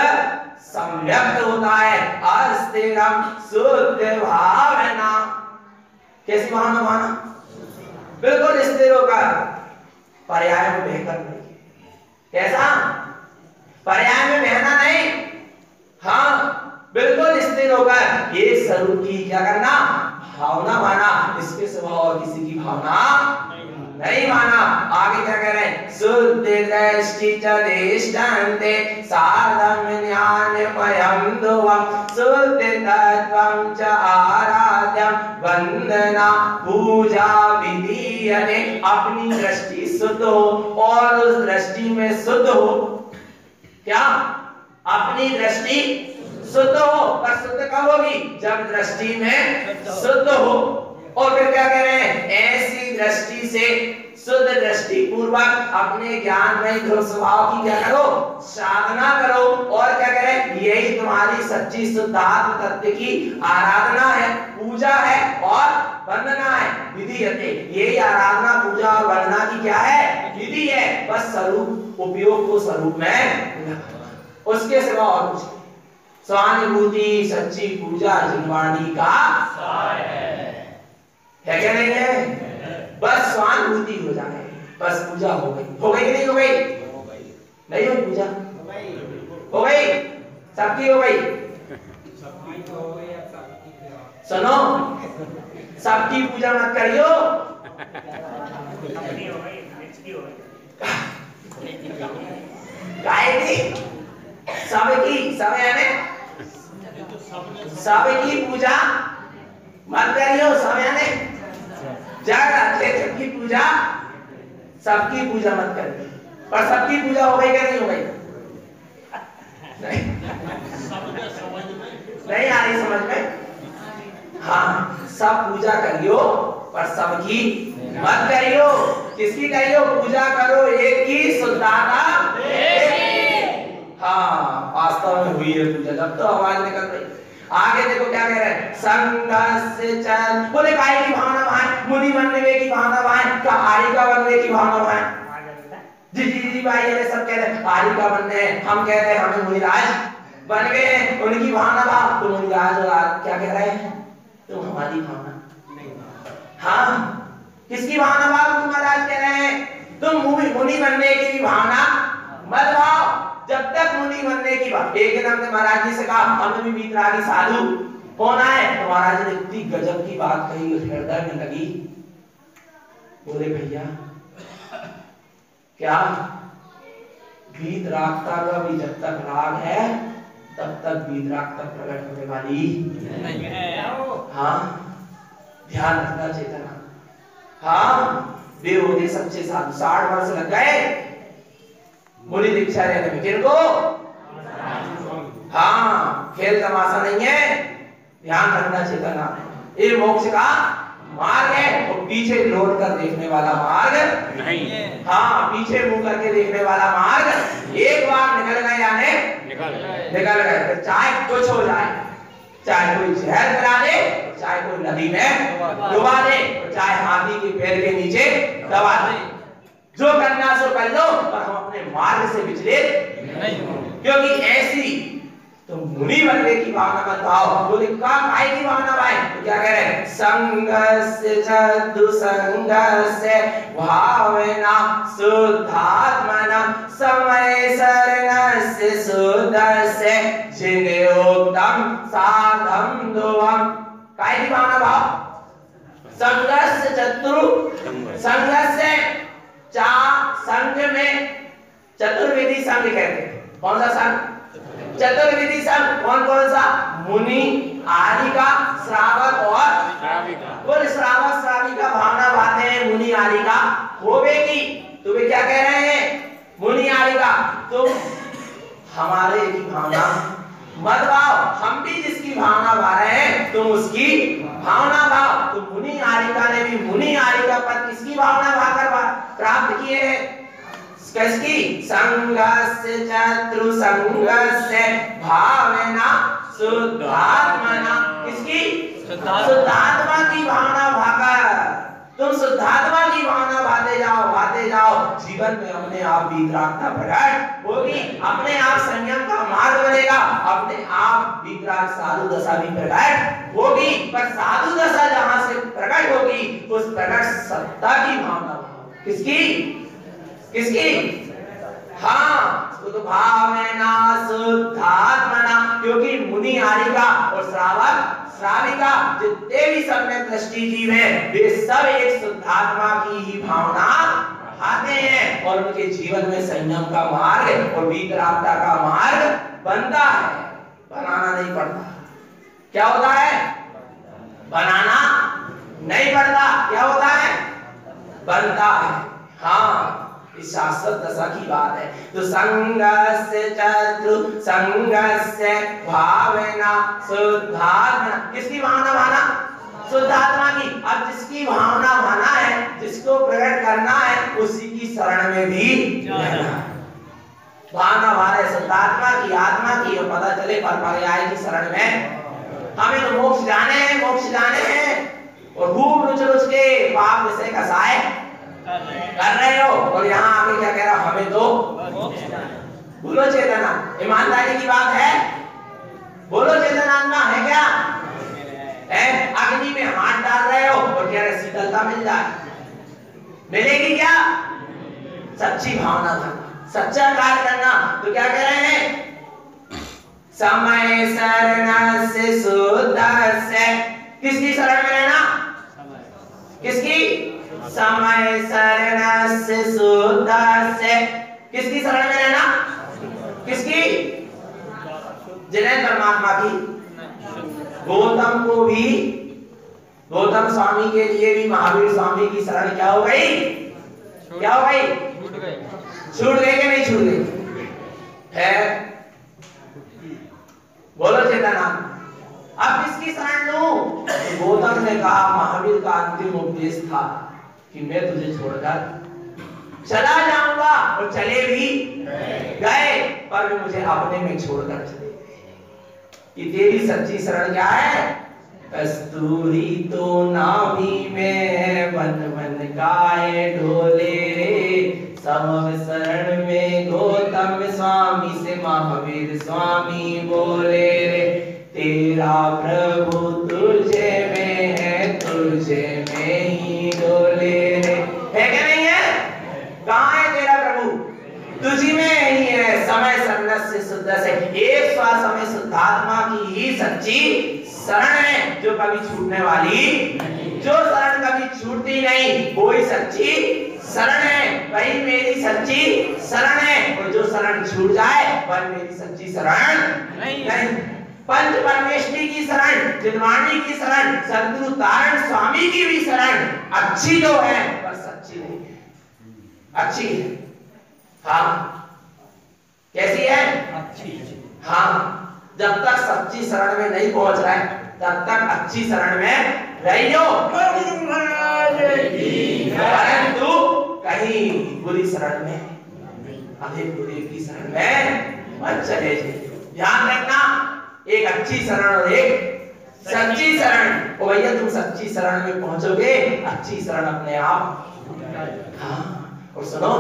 सम्यक्त होता है, अस्थिरम शुद्ध भावना। कैसी भावना, भावना बिल्कुल स्थिर होकर, पर्याय में बहकर नहीं, कैसा, पर्याय में बहना नहीं, हाँ बिल्कुल स्थिर होकर एक स्वरूप की क्या करना, भावना माना, इसके सिवा और किसी की भावना नहीं माना। आगे क्या कह रहे हैं, शुद्ध दृष्टि च देष्टान्ते सार्धम ज्ञानमयं ध्रुवं शुद्ध तत्त्वं च आराध्यं वंदना पूजा विधीयते। अपनी दृष्टि शुद्ध हो और उस दृष्टि में शुद्ध हो, क्या, अपनी दृष्टि शुद्ध हो, पर शुद्ध कब होगी, जब दृष्टि में शुद्ध हो। और फिर क्या कह रहे हैं, ऐसी दृष्टि से शुद्ध दृष्टि पूर्वक अपने ज्ञान में ध्रुव स्वभाव की क्या करो, साधना करो। और क्या कह रहे हैं, यही तुम्हारी सच्ची शुद्धात्म तत्व की आराधना है, पूजा है और वंदना है, विधि है। यही आराधना, पूजा और वंदना की क्या है, विधि है। बस स्वरूप उपयोग को स्वरूप में, उसके सिवा और कुछ नहीं। स्वानुभूति सच्ची पूजा जिनवाणी का सार है क्या नहीं है, बस स्वानुभूति हो जाए, बस पूजा हो गई, हो गई कि नहीं हो गई, नहीं हो पूजा, हो गई, सबकी हो गई, सुनो सबकी पूजा मत करियो, सबकी, सब यानी सबकी पूजा मत करियो, सब यानी जग की पूजा, सबकी पूजा मत करियो। पर सबकी पूजा हो गई क्या नहीं हो गई, नहीं आ रही समझ में, हाँ सब पूजा करियो पर सबकी मत करियो। किसकी करियो, पूजा करो एक की, शुद्धात्मा हाँ वास्तव में हुई है पूजा, जब तो आवाज निकल रही। आगे देखो क्या कह रहे हैं, संघस्य चल, बोले काय की भावना भाई, मुनि बनने की भावना भाई, क्या आरिका बनने की भावना भाई, जी भाई ये सब कह रहे हैं आरिका बनने, हम कह रहे हैं हमें मुनिराज बन गए हैं, उनकी भावना भाव, तो मुनिराज और क्या कह रहे हैं, तो हमारी भावना नहीं, हाँ किसकी भावना भाव, तुम महाराज कह रहे हैं तुम मुनि बनने की भी भावना मत भाव। जब तक मुनि बनने की बात, एक दिन हमने महाराज जी से कहा हमें भी वीतरागी साधु होना है, तो महाराज जी ने इतनी गजब की बात कही, उस हृदय में लगी। बोले भैया क्या वीतरागता का भी जब तक राग है तब तक वीतरागता प्रकट होने वाली नहीं है। हाँ ध्यान रखना चेतना। हाँ वे होते सच्चे साधु 60 वर्ष लग गए मुनि दीक्षा लेने में। किनको? हाँ खेल तमाशा नहीं है, ध्यान रखना चेतना। ये मोक्ष का मार्ग है, और पीछे लौट कर देखने वाला मार्ग नहीं है। हाँ पीछे मुंह करके देखने वाला मार्ग, एक बार निकल गए यानी निकल गए, फिर चाहे कुछ हो जाए, चाहे कोई जहर पिला दे, चाहे कोई नदी में डुबा दे, चाहे हाथी के पैर के नीचे दबा दे, जो करना सो कर लो, पर हम अपने मार्ग से विचलित नहीं हो। क्योंकि ऐसी तो मुनि बनने की भावना मत भाव। बोले काय की भावना भाई? तो क्या कह रहे हैं? संगस्य चतु संगस्य भावना शुद्धात्मना समय शरणस्य शुद्धस्य जिनेयोक्तम साधम दुवम। काय की भावना भाव? संगस्य चतुर संगस्य चा संघ में चतुर्विधि संघ कहते हैं। कौन सा संघ? चतुर्विधि संघ। कौन कौन सा? मुनि, आर्यिका, श्रावक और श्राविका। बोल श्रावक श्राविका भावना भाते हैं मुनि आर्यिका होवेगी। तुम्हें क्या कह रहे हैं? मुनि आर्यिका तुम हमारे की भावना मत भाव, हम भी जिसकी भावना भा रहे हैं तुम उसकी भावना भाव। तो मुनि आर्यिका ने भी मुनि आर्यिका पद किसकी भावना भाकर प्राप्त किए हैं? किसकी? संगस्य चतु संगस्य भावना शुद्धात्मना। किसकी? शुद्धात्मा की भावना भाकर तुम शुद्धात्मा की भावना भाते जाओ, जीवन में अपने आप वीतरागता प्रकट होगी, अपने आप संयम का मार्ग बनेगा, अपने आप वीतराग साधु दशा भी प्रकट होगी। पर साधु दशा जहां से प्रकट होगी उस प्रकट सत्ता की भावना। किसकी? किसकी? हाँ शुद्ध भावना शुद्धात्मना। क्योंकि मुनि आर्यिका और श्रावक श्राविका जितने भी सम्यक दृष्टि जीव हैं वे सब एक शुद्धात्मा की ही भावना आते हैं, और उनके जीवन में संयम का मार्ग और वीतरागता का मार्ग बनता है, बनाना नहीं पड़ता। क्या होता है? बनाना नहीं पड़ता। क्या होता है? बनता है। हाँ इस शाश्वत दशा की बात है। तो संगस्य चतु संगस्य भावना शुद्धात्मा। किसकी भावना भाना? शुद्धात्मा की। अब जिसकी भावना भाना है, जिसको प्रकट करना है, उसी की शरण में भी भावना भाना शुद्धात्मा की, आत्मा की, और पता चले पर पर्याय की शरण में हमें तो मोक्ष जाने हैं, और खूब रुच के पाप विषय कसाए कर रहे हो, और यहाँ आके क्या कह रहा? हमें तो बोलो चेतना। ईमानदारी की बात है, बोलो चेतना आत्मा है क्या? है? अग्नि में हाथ डाल रहे हो और कह रहे शीतलता मिल जाए, मिलेगी क्या? सच्ची भावना था, सच्चा कार्य करना। तो क्या कह रहे हैं? समय शरणस्य शुद्धस्य। किसकी शरण में रहना? किसकी? समय शरणस्य शुद्धस्य। किसकी शरण में रहना? किसकी? जिन्हें परमात्मा की। गौतम को भी, गौतम स्वामी के लिए भी महावीर स्वामी की शरण क्या हो गई? क्या हो गई? छूट गई कि नहीं छूट गई? है बोलो चेतना। अब किसकी शरण लूं? गौतम ने कहा, महावीर का अंतिम उपदेश था कि मैं तुझे छोड़कर चला जाऊंगा, और चले भी गए, पर वे मुझे अपने में छोड़कर चले गए। कि तेरी सच्ची शरण क्या है? कस्तूरी तो नाभि में वन वन गाए ढोले रे, समव शरण में गौतम स्वामी से महावीर स्वामी बोले रे, तेरा प्रभु तुझे में है, तुझे में ही डोले रे। है क्या नहीं है? कहाँ 10 है। एक श्वास हमें शुद्धात्मा की ही सच्ची शरण है, जो कभी छूटने वाली, जो शरण कभी छूटती नहीं, वही सच्ची शरण है, वही मेरी सच्ची शरण है। और जो शरण छूट जाए वह मेरी सच्ची शरण नहीं। पंच परमेष्ठी की शरण, जिनवाणी की शरण, सदगुरु तारण स्वामी की भी शरण अच्छी तो है पर सच्ची नहीं है। अच्छी है, हाँ, कैसी है? अच्छी। हाँ, जब तक सच्ची शरण में नहीं पहुंच रहा है तब तक अच्छी शरण में रहियो, परंतु कहीं बुरी शरण में, अधिक बुरी की शरण में मत चले जाइए। ध्यान रखना, एक अच्छी शरण और एक सच्ची शरण। ओ भैया, तुम सच्ची शरण में पहुंचोगे, अच्छी शरण अपने आप। हाँ, और सुनो,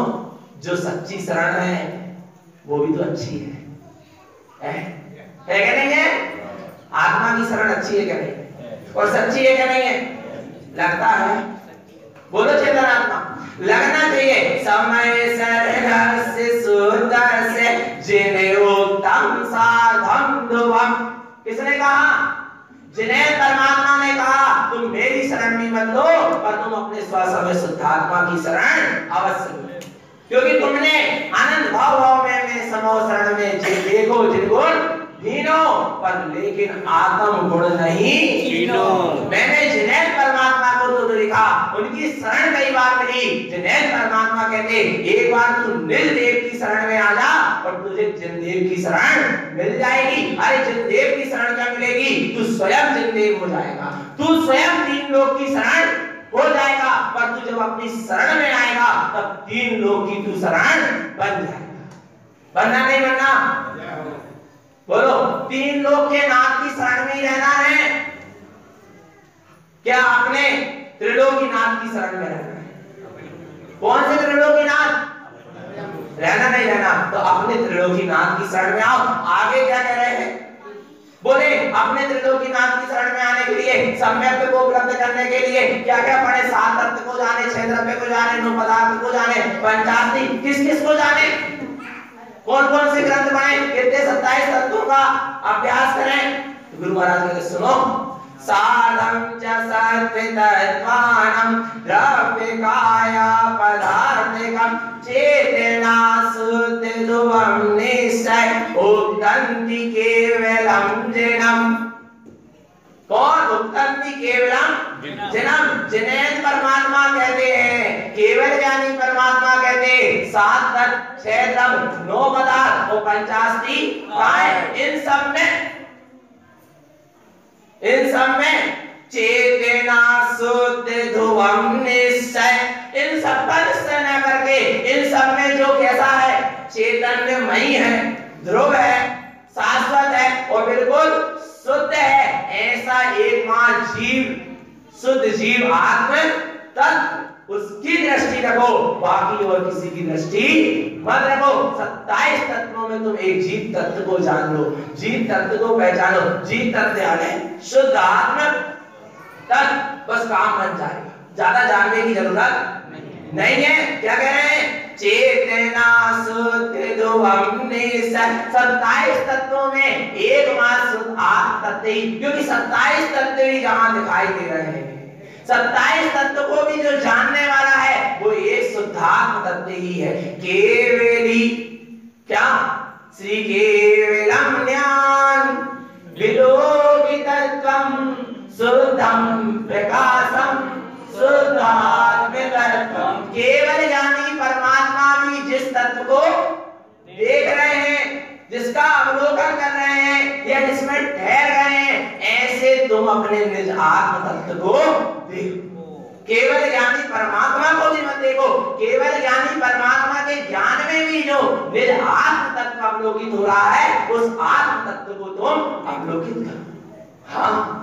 जो सच्ची शरण है वो भी तो अच्छी है क्या नहीं है? आत्मा की शरण अच्छी है क्या नहीं? और सच्ची है क्या नहीं है? लगता है, बोलो चेतन आत्मा, लगना चाहिए। समय सरहस्य सुंदर से जिन्हें उत्तम साधम ध्रुवम, किसने कहा? जिन्हें परमात्मा ने कहा तुम मेरी शरण में मत लो, पर तुम अपने स्वयं में शुद्धात्मा की शरण अवश्य लो, क्योंकि तुमने आनंद भाव भाव में समो शरण में देखो जिनगुण हीनो, पर लेकिन आत्म गुण नहीं हीनो। मैंने जिन्हें परमात्मा को तो लिखा, उनकी शरण कई बार मिली। जिन्हें परमात्मा कहते एक बार तू निज देव की शरण में आ जा और तुझे जिनदेव की शरण मिल जाएगी। अरे जिनदेव की शरण क्या मिलेगी? तू स्वयं जिनदेव हो जाएगा, तू स्वयं तीन लोक की शरण हो जाएगा। पर तू जब अपनी शरण में आएगा तब तीन लोक की तू शरण बन जाएगा। बनना नहीं बनना? बोलो, तीन लोक के नाथ की शरण में ही रहना है। क्या आपने त्रिलोकीनाथ की शरण में रहना है? कौन से त्रिलोकीनाथ? रहना नहीं रहना? तो अपने त्रिलोकीनाथ की शरण में आओ। आगे क्या कह रहे हैं? बोले, अपने त्रिलोकीनाथ की शरण में आने के लिए, सम्यक को उपलब्ध करने के लिए क्या क्या पढ़े? 7 तत्व को जाने, 6 द्रव्य को जाने, 9 पदार्थ को जाने, पंचाशती किस किस को जाने, कौन कौन से ग्रंथ पढ़े, कितने 27 तत्वों का अभ्यास करें। तो गुरु महाराज कहते सुनो, साधं च सत्त्वतत्त्वानं द्रव्यकाया पदार्थकं चेतना शुद्धिध्रुवं निश्चय उक्तन्ति केवलं जिनम्। कौन उक्तन्ति केवलम जिनम? जिन्हें परमात्मा कहते हैं, केवल ज्ञानी परमात्मा कहते हैं। 7 तत्व, 6 द्रव्य, 9 पदार्थ और पंचाशती काय, इन सब में चेतना शुद्ध ध्रुवम निश्चय, इन सब पर निश्चय न करके, इन सब में जो कैसा है? चैतन्यमयी है, ध्रुव है, शाश्वत है और बिल्कुल शुद्ध है, ऐसा एकमात्र जीव, शुद्ध जीव आत्म तत्व, उसकी दृष्टि रखो, बाकी और किसी की दृष्टि मत रखो। 27 तत्वों में तुम एक जीव तत्व को जान लो, जीव तत्व को पहचानो। जीव तत्व यानी शुद्ध आत्म तत्व, बस काम बन जाएगा, ज्यादा जानने की जरूरत नहीं है। क्या कह रहे हैं? चेतना शुद्ध ध्रुवम निश्चय, 27 तत्वों में एकमात्र शुद्ध आत्म तत्व ही, क्योंकि 27 तत्व ही जहां दिखाई दे रहे हैं, 27 तत्व को भी जो जानने वाला है वो एक शुद्धात्म तत्व ही है। केवली क्या? श्री केवलम ज्ञान विलोकितत्वम शुद्धम प्रकाशम शुद्धात्म तत्वम। केवल ज्ञानी परमात्मा भी जिस तत्व को देख रहे हैं, जिसका अवलोकन कर रहे हैं या जिसमें ठहर रहे हैं, ऐसे तुम अपने निज आत्म तत्व को देखो। केवल ज्ञानी परमात्मा को भी मत देखो, केवल ज्ञानी परमात्मा के ज्ञान में भी जो निज आत्म तत्व अवलोकित हो रहा है, उस आत्म तत्व को तुम अवलोकित करो। हाँ,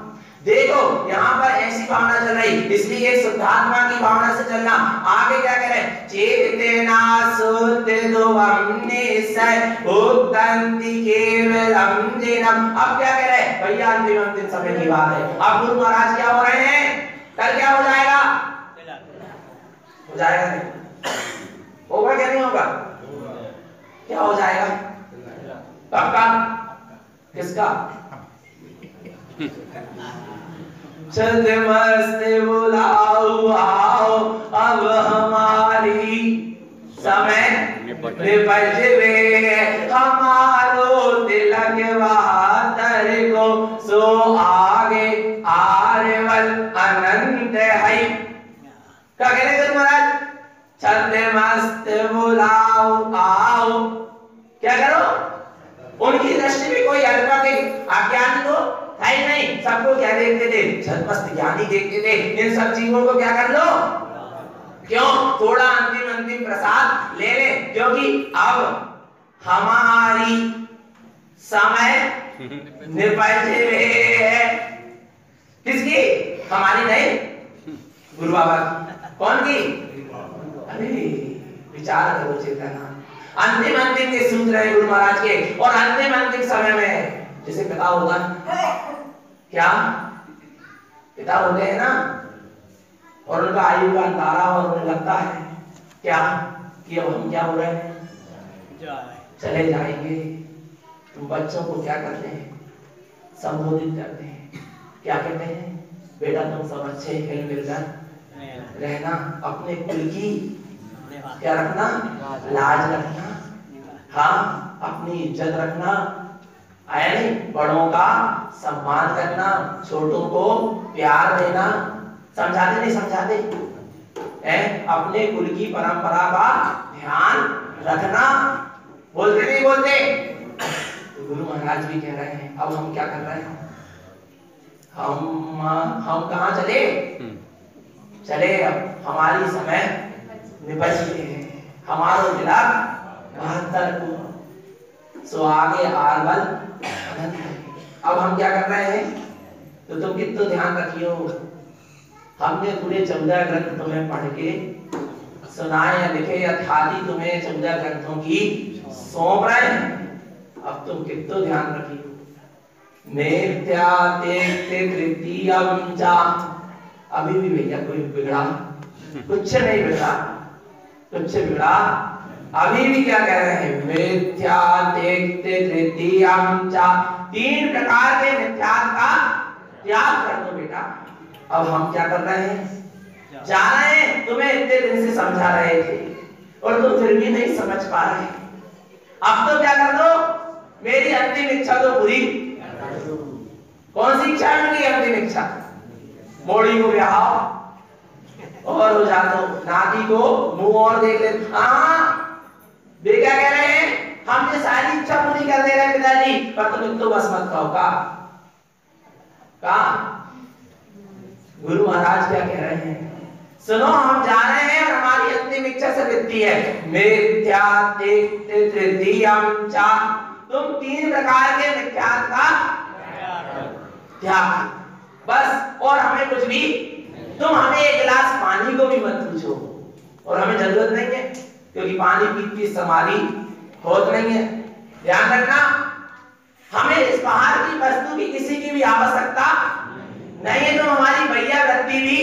देखो यहाँ पर ऐसी भावना चल रही, इसलिए एक शुद्धात्मा की भावना से चलना। आगे क्या कह रहे हैं? चेतना शुद्ध ध्रुवम निश्चय उक्तन्ति केवलम जिनम्। अब क्या कह रहे हैं भैया? अंतिम समय की बात है। अब गुरु महाराज क्या हो रहे हैं? कल क्या हो जाएगा? हो जाएगा नहीं? होगा क्या नहीं होगा? क्या हो जाएगा? पक्का? किसका? छद मस्त बुलाओ आओ अब हमारी समय निपजवे हमारो तिलक बहादुर को सो आगे आरवल अनंत है। क्या कह रहे गुरु महाराज? छद मस्त बुलाओ आओ, क्या करो? उनकी दृष्टि में कोई अल्पज्ञ अज्ञानी को है ही नहीं, सबको क्या देखते थे? छदमस्त ज्ञानी देखते थे। इन सब चीजों को क्या कर लो? क्यों? थोड़ा अंतिम प्रसाद ले ले, क्योंकि अब हमारी समय निपजे है। किसकी? हमारी नहीं, गुरु बाबा की। कौन की? अरे विचार करो चेतना। अंतिम के सूत्र है गुरु महाराज के, और अंतिम समय में जैसे पिता होगा, क्या पिता होते हैं ना, और उनका आयु का अंतारा और उन्हें लगता है क्या कि अब हम क्या हो रहे हैं, चले जाएंगे। तुम बच्चों को क्या करते हैं? संबोधित करते हैं। क्या कहते हैं? बेटा तुम सब अच्छे हिल मिलकर रहना, अपने कुल की क्या रखना? लाज रखना, हाँ अपनी इज्जत रखना, आया नहीं? बड़ों का सम्मान करना, छोटों को प्यार देना। समझाते नहीं समझाते? अपने कुल की परंपरा का ध्यान रखना। बोलते नहीं बोलते? तो गुरु महाराज भी कह रहे हैं अब हम क्या कर रहे हैं? हम कहाँ चले? चले अब हमारी समय निपज गए हैं, हमारो तिलक बहादुर को सो आगे आरवल अनंत है। अब हम क्या कर रहे हैं? तो तुम कितना ध्यान रखियो, हमने पूरे 14 ग्रंथ तुम्हें पढ़ के सुनाए या लिखे या ख्याति तुम्हें 14 ग्रंथों की सौंप रहे हैं। अब तुम कितना ध्यान रखियो। नेत्या तेक्ते तृतीयम चा, अभी भी भैया कोई बिगड़ा? कुछ नहीं बिगड़ा, कुछ बिगड़ा अभी भी क्या कह रहे हैं? मिथ्या तेक्ते तृतीयम चा, 3 प्रकार के मिथ्या का त्याग कर दो बेटा। अब हम क्या कर रहे हैं? जा रहे हैं, तुम्हें इतने दिन से समझा रहे थे और तुम फिर भी नहीं समझ पा रहे। अब तो क्या कर दो? मेरी अंतिम इच्छा तो पूरी। कौन सी इच्छा है मेरी अंतिम इच्छा? मोड़ी को ब्याह और हो जा दो, नाती को मुंह और देख ले। हाँ वे क्या कह रहे हैं? हमने सारी इच्छा पूरी कर दे रहे पिताजी, पर तुम तो बस मत कहो। का गुरु महाराज क्या कह रहे हैं? सुनो, हम जा रहे हैं और हमारी अंतिम इच्छा से वित्ती है। मिथ्या तेक्ते तृतीयम चा, तुम 3 प्रकार के मिथ्या का त्याग बस। और हमें कुछ भी, तुम हमें एक गिलास पानी को भी मत पूछो, और हमें जरूरत नहीं है, क्योंकि पानी पीती समाधि होत नहीं है। ध्यान रखना, हमें इस बाहर की वस्तु की किसी की भी आवश्यकता नहीं है। तुम हमारी भैया वृत्ति भी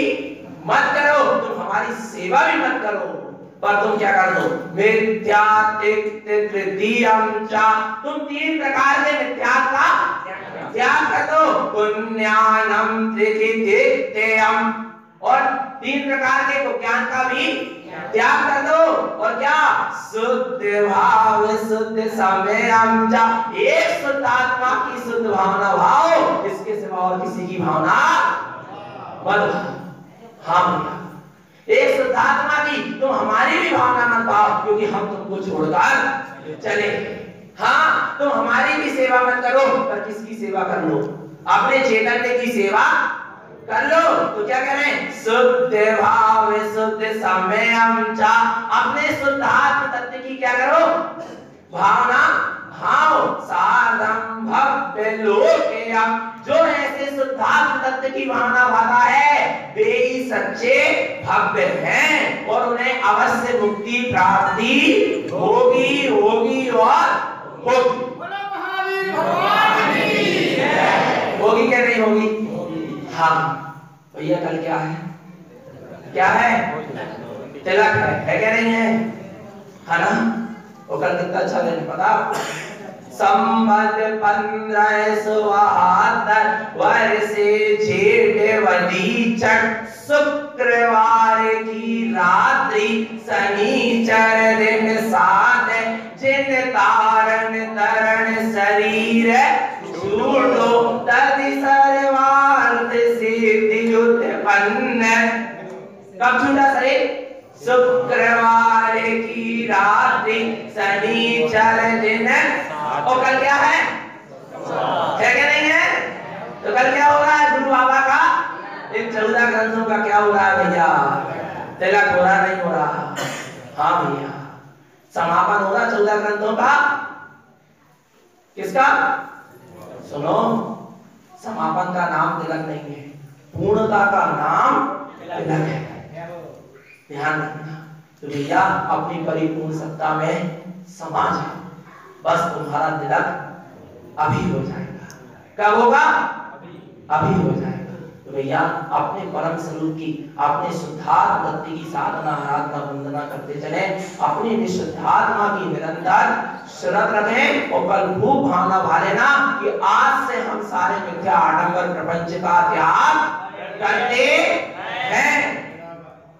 मत करो, तुम हमारी सेवा भी मत करो, पर तुम क्या कर दो? मिथ्या तेक्ते तृतीयम चा, तुम 3 प्रकार के मिथ्या का त्याग कर दो। पुण्यानम त्रिथितेयम, और 3 प्रकार के ज्ञान का भी त्याग कर दो। और क्या? शुद्ध भाव शुद्ध समयम चा, एक शुद्ध आत्मा की शुद्ध भावना भाव, इसके सिवा और किसी की भावना मत। हाँ भैया, एक शुद्ध आत्मा की तुम हमारी भी भावना मत पाओ, क्योंकि हम तुमको छोड़कर चले। हाँ, तुम हमारी भी सेवा मत करो, पर किसकी सेवा कर लो? अपने चैतन्य की सेवा कर लो। तो क्या कह रहे हैं? शुद्ध भाव शुद्ध समयम चा, अपने शुद्ध आत्म तत्व की क्या करो? भावना भाव। साधम भव्य लोकेयम, जो ऐसे शुद्ध आत्म तत्व की भावना भाता है वे ही सच्चे भव्य हैं, और उन्हें अवश्य मुक्ति प्राप्ति होगी होगी और होगी। होगी क्या नहीं होगी? हाँ भैया, कल क्या है? क्या है? तिलक है क्या नहीं है? है ना? और कल कितना अच्छा दिन पता? संवत 1572 वर्षे जेठवती छठ शुक्रवार की रात्रि शनिचर दिन 7 जिन तारण तरण शरीर छूटो तदि सर्वार्थ सिद्धि उत्पन्न। कब छूटा शरीर? शुक्रवार की रात्रि शनिचर दिन। और कल क्या है? क्या नहीं है? तो कल क्या हो रहा है? गुरु बाबा का इन 14 ग्रंथों का क्या हो रहा है भैया? तिलक हो रहा नहीं हो रहा? हाँ भैया, समापन हो रहा 14 ग्रंथों का। किसका? सुनो, समापन का नाम तिलक नहीं है, पूर्णता का नाम तिलक है। ध्यान रखना। तो भैया अपनी परिपूर्ण सत्ता में समा जाओ, बस तुम्हारा तिलक अभी हो जाएगा। कब होगा? अभी हो जाएगा। तो भैया अपने परम स्वरूप की, अपने शुद्धात्म भक्ति की साधना आराधना वंदना करते चले, अपनी विशुद्धात्मा की निरंतर शरत रखें और कल खूब भावना भा लेना कि आज से हम सारे मिथ्या आडंबर प्रपंच का त्याग करते हैं।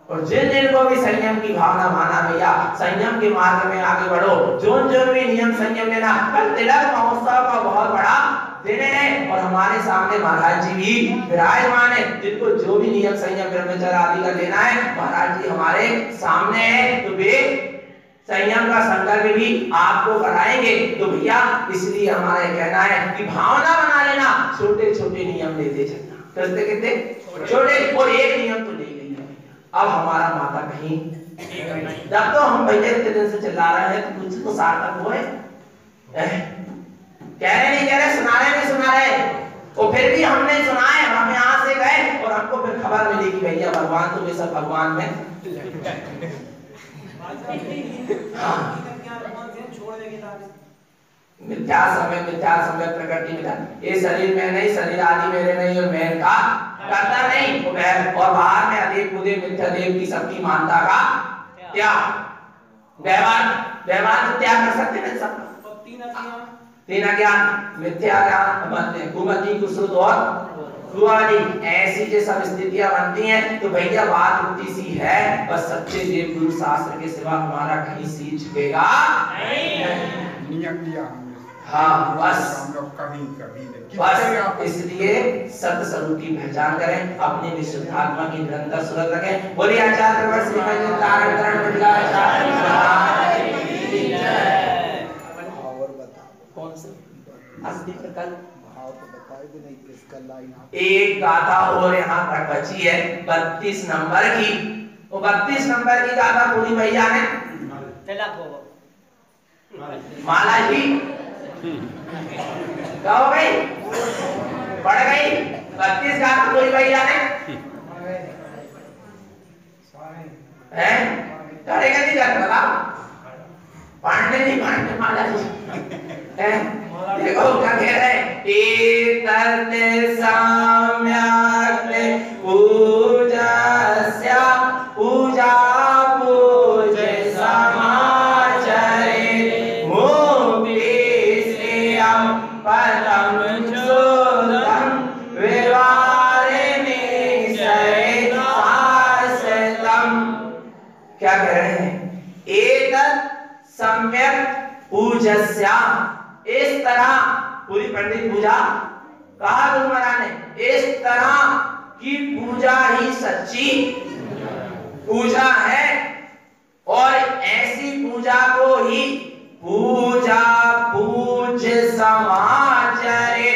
और जिन जिन को भी संयम की भावना माना भैया, संयम के मार्ग में आगे बढ़ो। जो भी नियम संयम लेना। कल तिलक महोत्सव का बहुत बड़ा दिन है और हमारे सामने महाराज जी भी विराजमान है, जिनको जो भी नियम संयम ब्रह्मचर्य आदि का लेना है महाराज जी हमारे सामने है। तो वे संयम का संकल्प भी आपको कराएंगे। तो भैया इसलिए हमारा कहना है कि भावना बना लेना, छोटे छोटे नियम लेते चलना। करते कितने छोटे, और एक नियम तो ले गई है। अब हमारा माता कहीं, जब तो हम भैया इतने दिन से चिल्ला रहे हैं तो कुछ तो सार्थक हुए। कह रहे नहीं कह रहे, सुना रहे नहीं सुना रहे, और फिर भी हम नहीं सुनाए, हम यहाँ से गए और हमको फिर खबर मिली कि भैया भगवान तो वे सब भगवान में मिथ्या समय प्रकृति मिला। ये शरीर में नहीं, शरीर आदि मेरे नहीं और मैं का करता नहीं। और बाहर में अधिक बुद्धि मिथ्या देव की सबकी मानता का त्याग। व्यवहार तो त्याग कर सकते हैं सब। तीन अज्ञान, मिथ्या ज्ञान, कुमति कुसुत और कुआली, ऐसी जो सब स्थितियां बनती हैं। तो भैया बात उतनी सी है, बस सच्चे देव गुरु शास्त्र के सिवा हमारा कहीं सी झुकेगा नहीं। हाँ बस इसलिए सत्य स्वरूप की पहचान करें, अपनी विशुद्धात्मा की निरंतर सुरत रखें। बोलिए आचार्य श्री कौन से असली प्रकार भाव तो बताए भी नहीं, इसका लाइन एक गाथा और यहाँ पर बची है 32 नंबर की। वो 32 नंबर की गाथा पूरी भैया ने माला जी क्या हो गई, पड़ गई 32 गाथा पूरी भैया ने हैं करेगा नहीं कर बता पांडे नहीं पांडे माला जी देखो क्या कह रहे हैं। सम्यक् पूजस्या पूजा पूज समाचरे मुक्ति श्रेयं परम सुदं विवारिणि शाश्वतं। क्या कह रहे हैं? एतत् सम्यक् पूजस्या, इस तरह पूरी पंडित पूजा कहा गुरु महाराज ने, इस तरह की पूजा ही सच्ची पूजा है। और ऐसी पूजा को ही पूजा पूज समाचरे,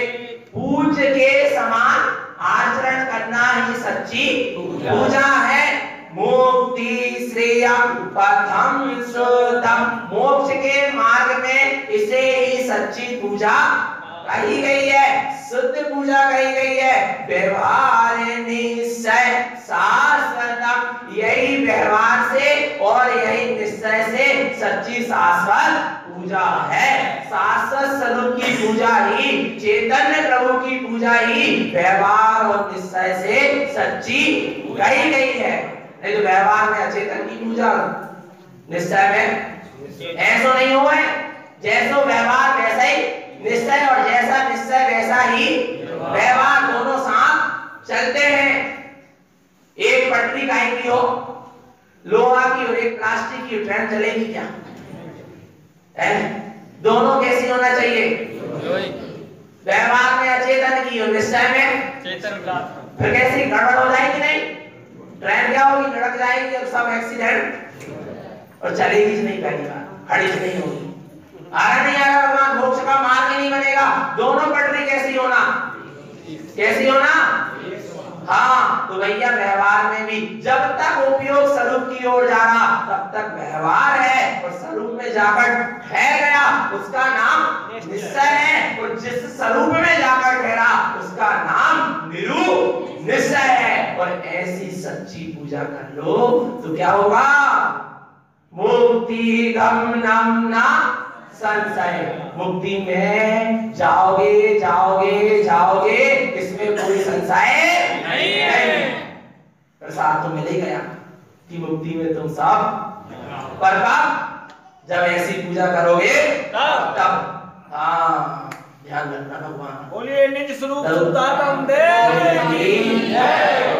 पूज के समान आचरण करना ही सच्ची पूजा है। मुक्ति श्रेयं पथम सुदं, मोक्ष के मार्ग में इसे ही सच्ची पूजा कही गई है, शुद्ध पूजा कही गई है। व्यवहार निश्चय शाश्वतम, यही व्यवहार से और यही निश्चय से सच्ची शाश्वत पूजा है। शाश्वत स्वरूप की पूजा ही, चैतन्य प्रभु की पूजा ही व्यवहार और निश्चय से सच्ची कही गई है। नहीं तो व्यवहार में अचेतन की पूजा, निश्चय में ऐसा नहीं हुआ है। जैसो व्यवहार वैसा ही निश्चय, और जैसा निश्चय वैसा ही व्यवहार, दोनों साथ चलते हैं। एक पटरी काहे की हो, लोहा की, और एक प्लास्टिक की, ट्रेन चलेगी क्या? दोनों कैसी होना चाहिए? व्यवहार में अचेतन की और निश्चय में चेतन। फिर कैसी गड़बड़ हो जाएगी? नहीं, ट्रेन क्या होगी, लड़क जाएगी और सब एक्सीडेंट, और चलेगी नहीं, पहली बार खड़ी नहीं होगी। आगे नहीं आएगा भगवान, मोक्ष का मार्ग नहीं बनेगा। दोनों पटरी कैसी होना, कैसी होना? हाँ, तो भैया व्यवहार में भी जब तक उपयोग स्वरूप की ओर जा रहा तब तक व्यवहार है, और स्वरूप में जाकर ठहर गया उसका नाम निश्चय है, और जिस स्वरूप में जाकर ठहरा उसका नाम निश्चय है। और ऐसी सच्ची पूजा कर लो तो क्या होगा? मुक्ति गमनम न संशय, मुक्ति में जाओगे जाओगे जाओगे, इसमें कोई संशय नहीं है। प्रसाद तो मिल ही गया कि मुक्ति में तुम सब, पर कब? जब ऐसी पूजा करोगे तब। हाँ, ध्यान रखना भगवान। बोलिए निज स्वरूप सुतातम देव की जय।